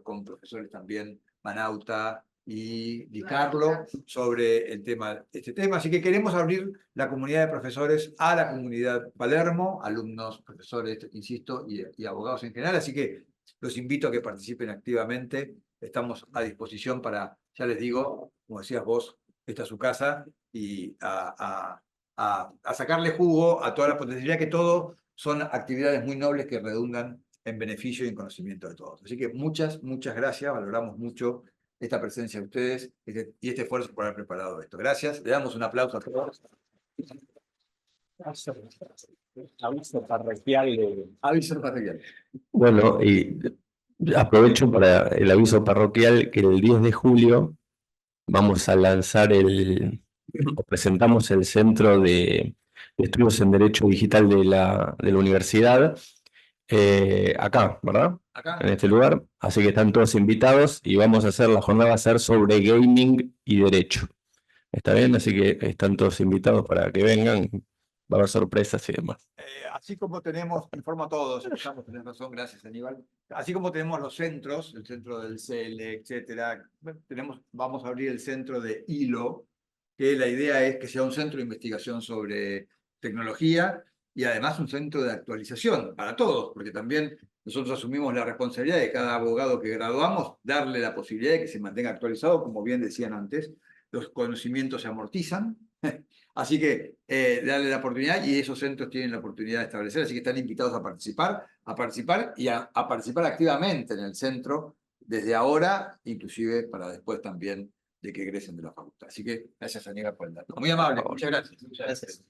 con profesores también Manauta y Di Carlo, sobre este tema. Así que queremos abrir la comunidad de profesores a la comunidad Palermo, alumnos, profesores, insisto, y abogados en general. Así que los invito a que participen activamente. Estamos a disposición para, ya les digo, como decías vos, esta es su casa, y a sacarle jugo a toda la potencialidad, que todo son actividades muy nobles que redundan en beneficio y en conocimiento de todos. Así que muchas gracias, valoramos mucho esta presencia de ustedes y este esfuerzo por haber preparado esto. Gracias, le damos un aplauso a todos. Aviso parroquial. Aviso parroquial. Bueno, y aprovecho para el aviso parroquial que el 10 de julio vamos a lanzar presentamos el Centro de Estudios en Derecho Digital de la universidad. Acá, ¿verdad? Acá. En este lugar. Así que están todos invitados y vamos a hacer, la jornada va a ser sobre gaming y derecho. ¿Está bien? Así que están todos invitados para que vengan. Va a haber sorpresas y demás. Así como tenemos, informo a todos, empezamos, tenés razón, gracias Aníbal. Así como tenemos los centros, el centro del CELE, etcétera, vamos a abrir el centro de ILO, que la idea es que sea un centro de investigación sobre tecnología y además un centro de actualización para todos, porque también nosotros asumimos la responsabilidad de cada abogado que graduamos, darle la posibilidad de que se mantenga actualizado, como bien decían antes, los conocimientos se amortizan. Así que darle la oportunidad y esos centros tienen la oportunidad de establecer, así que están invitados a participar y a participar activamente en el centro desde ahora, inclusive para después también de que egresen de la facultad. Así que gracias Aníbal por el dato. Muy amable, muchas gracias. Gracias.